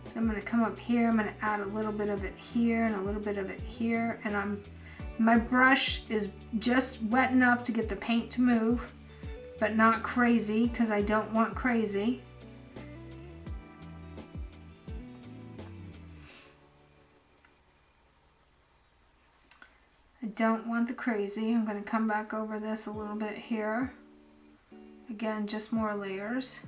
So I'm going to come up here, I'm going to add a little bit of it here and a little bit of it here, and my brush is just wet enough to get the paint to move, but not crazy, because I don't want crazy. I don't want the crazy. I'm going to come back over this a little bit here. Again, just more layers.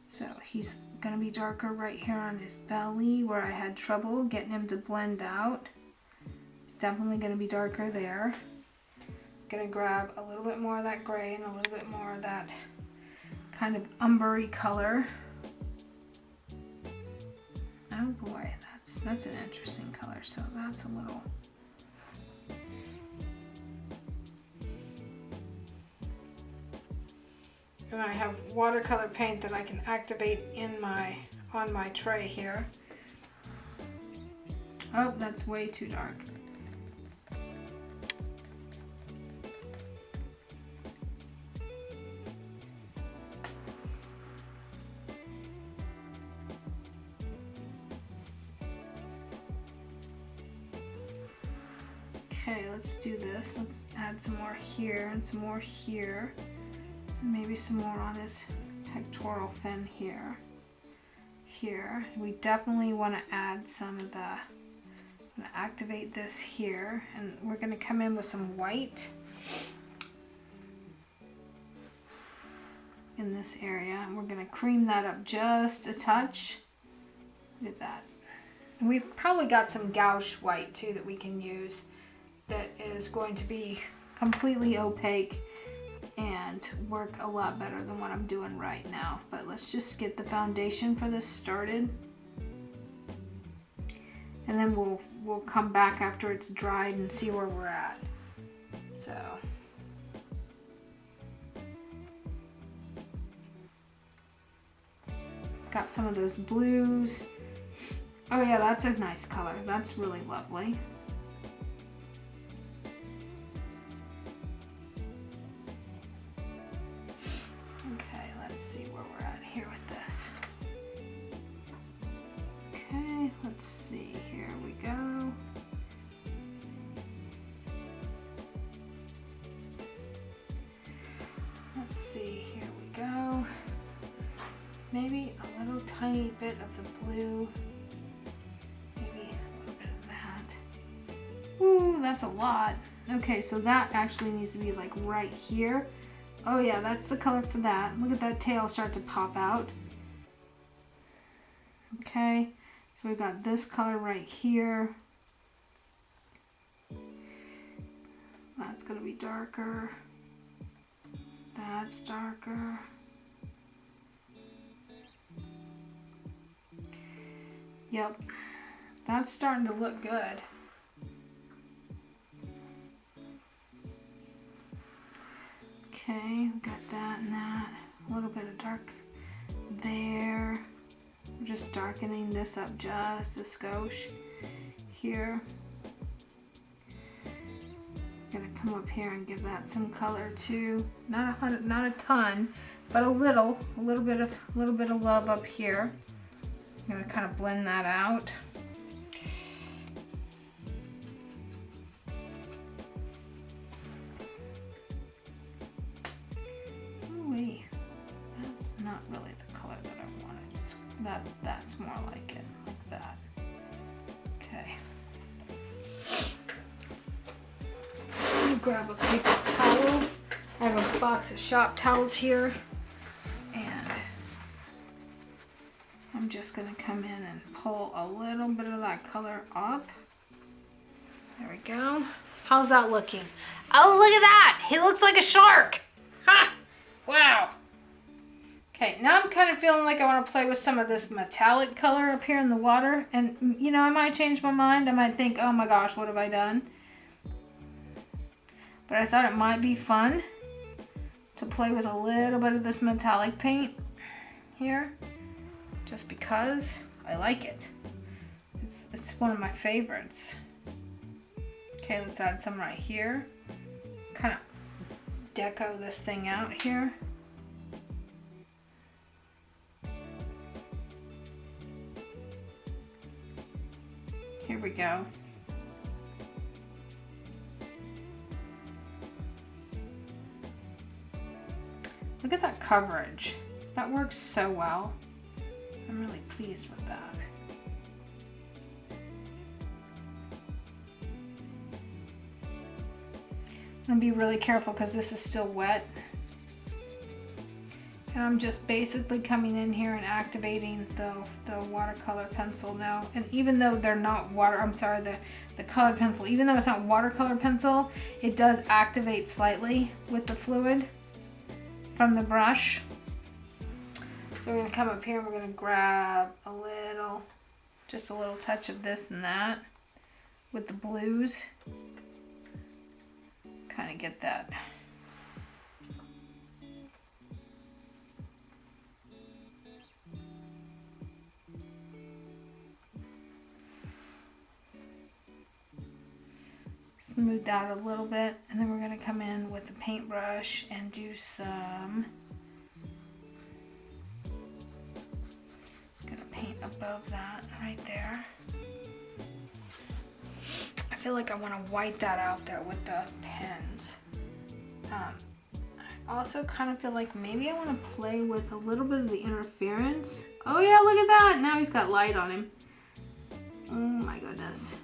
So he's going to be darker right here on his belly, where I had trouble getting him to blend out. It's definitely going to be darker there. gonna grab a little bit more of that gray and a little bit more of that kind of umbery color. Oh boy, that's an interesting color. So that's a little. And I have watercolor paint that I can activate on my tray here. Oh, that's way too dark. Okay, let's do this. Let's add some more here and some more here. Maybe some more on his pectoral fin here. Here. We definitely want to add some of the, I'm going to activate this here, and we're going to come in with some white in this area. And we're going to cream that up just a touch. Look at that. And we've probably got some gouache white too that we can use that is going to be completely opaque and work a lot better than what I'm doing right now. But let's just get the foundation for this started, and then we'll come back after it's dried and see where we're at. So got some of those blues. Oh yeah, that's a nice color. That's really lovely. Let's see, here we go. Let's see, here we go. Maybe a little tiny bit of the blue. Maybe a little bit of that. Ooh, that's a lot. Okay, so that actually needs to be like right here. Oh yeah, that's the color for that. Look at that tail start to pop out. Okay. So we got this color right here. That's going to be darker. That's darker. Yep. That's starting to look good. Okay, we got that and that. A little bit of dark there. We're just darkening this up just a skosh here. Gonna come up here and give that some color too. Not a ton, but a little bit of love up here. I'm gonna kind of blend that out. Oh wait, that's not really the color that I wanted. That's more like it, like that. Okay. Let me grab a paper towel. I have a box of shop towels here, and I'm just gonna come in and pull a little bit of that color up. There we go. How's that looking? Oh, look at that! He looks like a shark! Ha! Wow! Okay, now I'm kind of feeling like I want to play with some of this metallic color up here in the water. And, you know, I might change my mind. I might think, oh my gosh, what have I done? But I thought it might be fun to play with a little bit of this metallic paint here. Just because I like it. It's one of my favorites. Okay, let's add some right here. Kind of deco this thing out here. Here we go. Look at that coverage. That works so well. I'm really pleased with that. I'm gonna be really careful because this is still wet. And I'm just basically coming in here and activating the watercolor pencil now. And even though they're not the colored pencil, even though it's not watercolor pencil, it does activate slightly with the fluid from the brush. So we're gonna come up here and we're gonna grab just a little touch of this and that with the blues. Kind of get that. Smooth that a little bit, and then we're going to come in with a paintbrush and do some, going to paint above that right there. I feel like I want to white that out there with the pens. I also kind of feel like maybe I want to play with a little bit of the interference. Oh yeah, look at that! Now he's got light on him. Oh my goodness.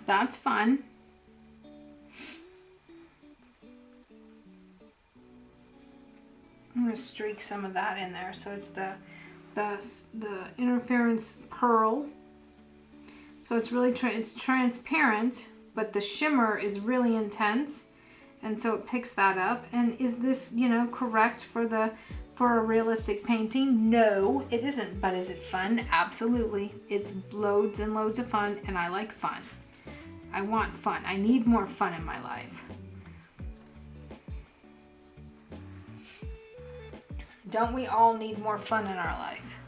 That's fun. I'm gonna streak some of that in there. So it's the interference pearl. So it's really it's transparent, but the shimmer is really intense, and so it picks that up. And is this, correct for a realistic painting? No, it isn't. But is it fun? Absolutely. It's loads and loads of fun, and I like fun. I want fun. I need more fun in my life. Don't we all need more fun in our life?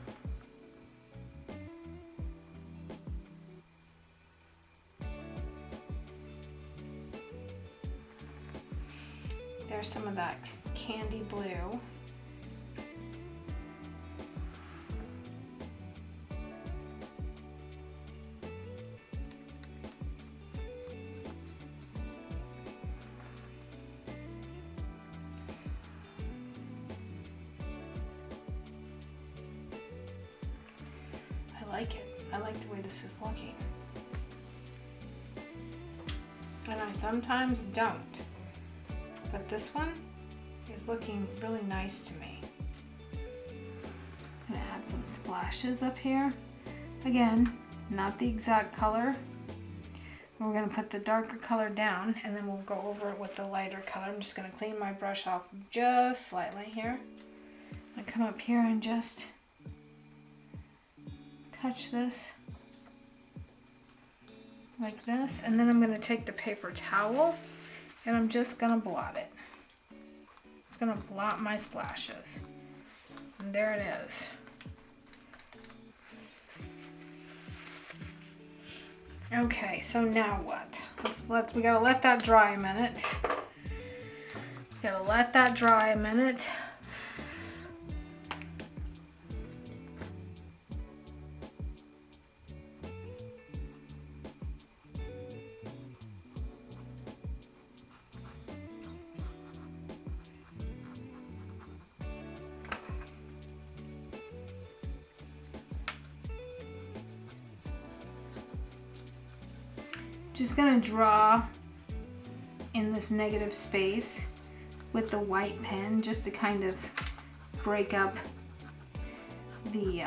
There's some of that candy blue. I like it. I like the way this is looking. And I sometimes don't. But this one is looking really nice to me. I'm gonna add some splashes up here. Again, not the exact color. We're gonna put the darker color down and then we'll go over it with the lighter color. I'm just gonna clean my brush off just slightly here. I come up here and just touch this like this, and then I'm going to take the paper towel and I'm just going to blot it. It's going to blot my splashes. And there it is. Okay, so now what? We got to let that dry a minute. Got to let that dry a minute. Just gonna draw in this negative space with the white pen just to kind of break up the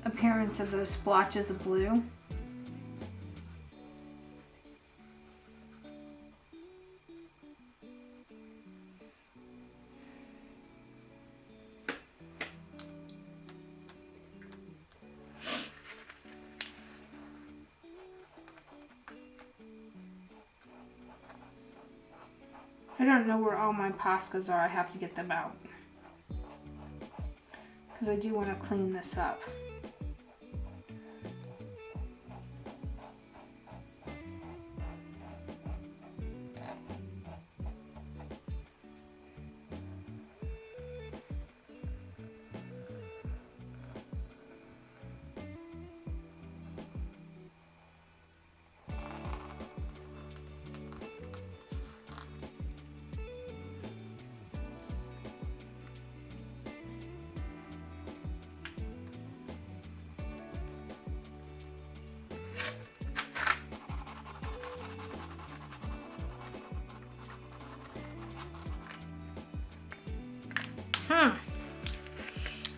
appearance of those splotches of blue. I don't know where all my Poscas are. I have to get them out because I do want to clean this up.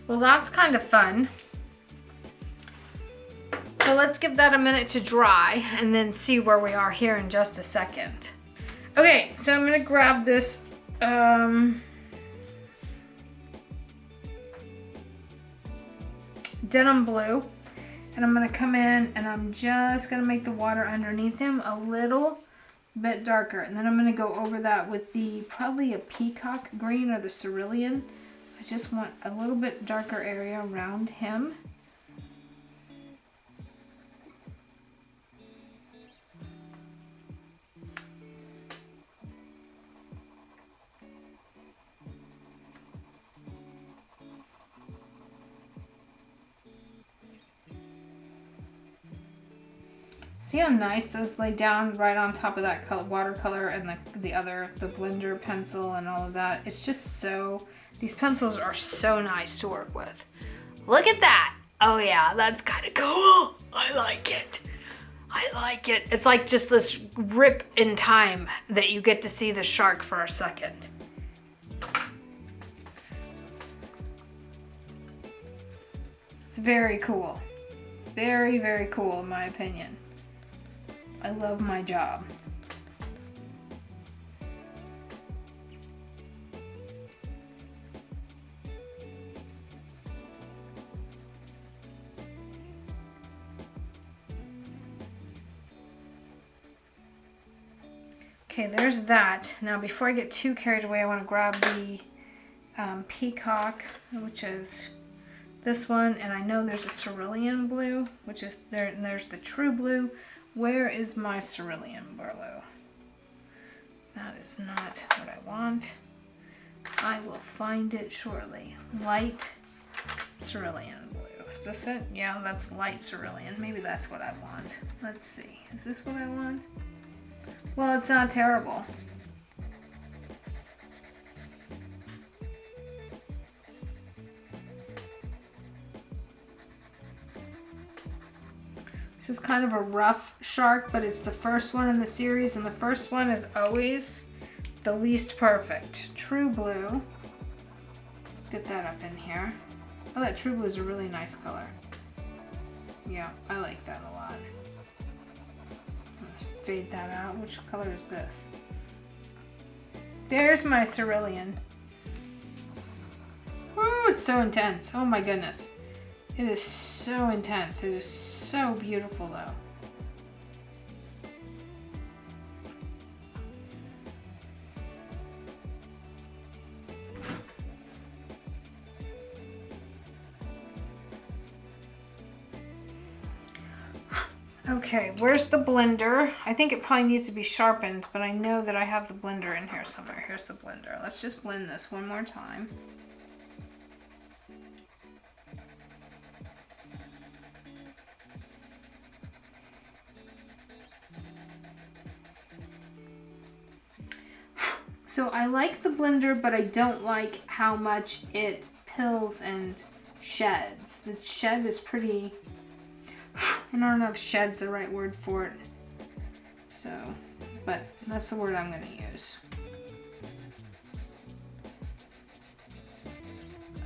Well, that's kind of fun. So let's give that a minute to dry and then see where we are here in just a second. Okay, so I'm gonna grab this denim blue, and I'm gonna come in and I'm just gonna make the water underneath him a little bit darker, and then I'm gonna go over that with the probably a peacock green or the cerulean. I just want a little bit darker area around him. See how nice those lay down right on top of that watercolor and the blender pencil and all of that. It's just so, these pencils are so nice to work with. Look at that. Oh yeah, that's kind of cool. I like it. I like it. It's like just this rip in time that you get to see the shark for a second. It's very cool. Very, very cool in my opinion. I love my job. Okay, there's that. Now before I get too carried away, I want to grab the peacock, which is this one, and I know there's a cerulean blue, which is there, and there's the true blue. Where is my cerulean blue? That is not what I want. I will find it shortly. Light cerulean blue. Is this it? Yeah, that's light cerulean. Maybe that's what I want. Let's see. Is this what I want? Well, it's not terrible. This is kind of a rough shark, but it's the first one in the series, and the first one is always the least perfect. True blue. Let's get that up in here. Oh, that true blue is a really nice color. Yeah, I like that a lot. Let's fade that out. Which color is this? There's my cerulean. Oh, it's so intense. Oh my goodness. It is so intense. It is so beautiful though. Okay, where's the blender? I think it probably needs to be sharpened, but I know that I have the blender in here somewhere. Here's the blender. Let's just blend this one more time. So I like the blender, but I don't like how much it pills and sheds. The shed is pretty, I don't know if shed's the right word for it. So, but that's the word I'm going to use.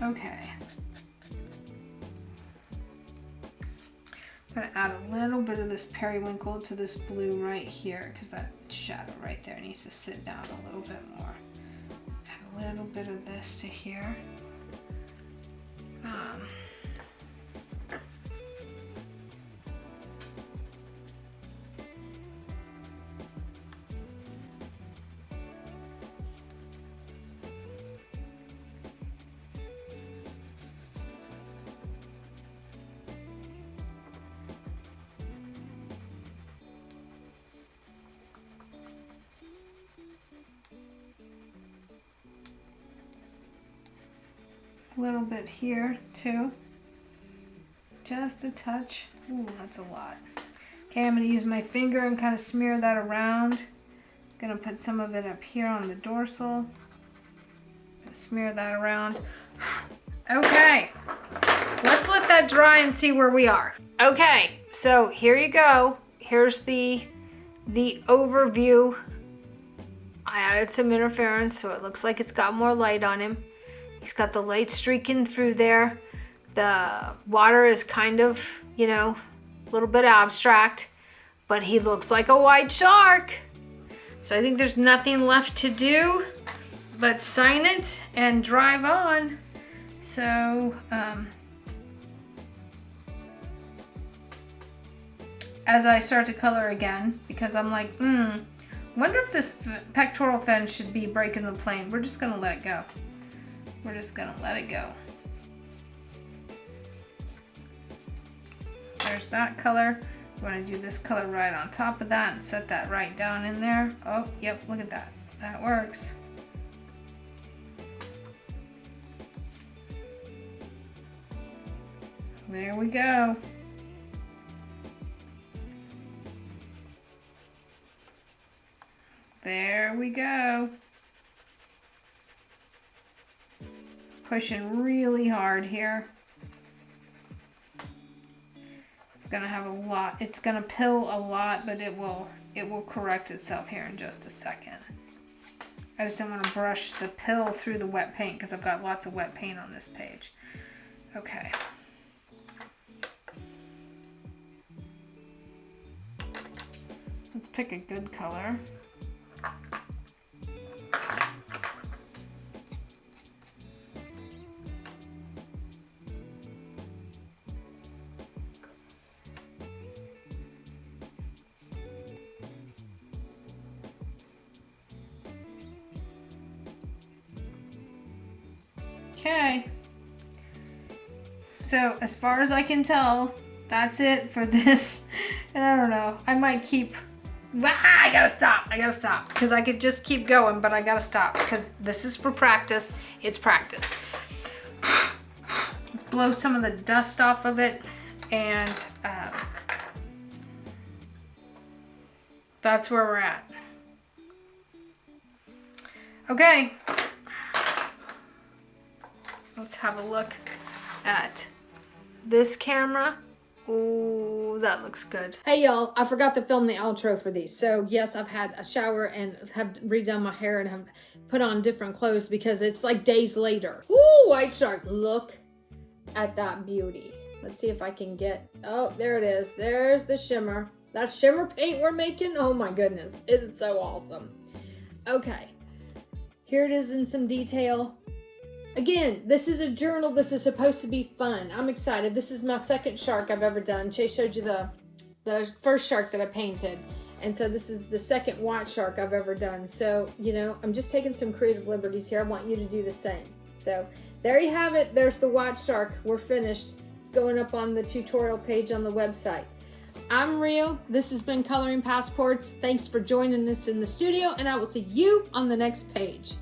Okay. I'm going to add a little bit of this periwinkle to this blue right here, because that shadow right there needs to sit down a little bit more. Add a little bit of this to here. A little bit here too, just a touch. Ooh, that's a lot. Okay, I'm going to use my finger and kind of smear that around. I'm going to put some of it up here on the dorsal. Smear that around. Okay, let's let that dry and see where we are. Okay, so here you go. Here's the overview. I added some interference so it looks like it's got more light on him. He's got the light streaking through there. The water is kind of, you know, a little bit abstract, but he looks like a white shark. So I think there's nothing left to do but sign it and drive on. So, as I start to color again, because I'm like, wonder if this pectoral fin should be breaking the plane. We're just gonna let it go. We're just gonna let it go. There's that color. We're gonna do this color right on top of that and set that right down in there. Oh, yep, look at that. That works. There we go. There we go. Pushing really hard here. It's gonna have a lot. It's gonna pill a lot, but it will correct itself here in just a second. I just don't want to brush the pill through the wet paint because I've got lots of wet paint on this page. Okay. Let's pick a good color. Okay, so as far as I can tell, that's it for this. And I don't know, I might keep, I gotta stop, because I could just keep going, but I gotta stop, because this is for practice, it's practice. Let's blow some of the dust off of it, and that's where we're at. Okay. Let's have a look at this camera. Ooh, that looks good. Hey y'all, I forgot to film the outro for these. So yes, I've had a shower and have redone my hair and have put on different clothes because it's like days later. Ooh, white shark, look at that beauty. Let's see if I can get, oh, there it is. There's the shimmer. That shimmer paint we're making, oh my goodness, it is so awesome. Okay, here it is in some detail. Again, this is a journal. This is supposed to be fun. I'm excited. This is my second shark I've ever done. Chase showed you the first shark that I painted. And so this is the second white shark I've ever done. So, you know, I'm just taking some creative liberties here. I want you to do the same. So there you have it. There's the white shark. We're finished. It's going up on the tutorial page on the website. I'm Rio. This has been Coloring Passports. Thanks for joining us in the studio, and I will see you on the next page.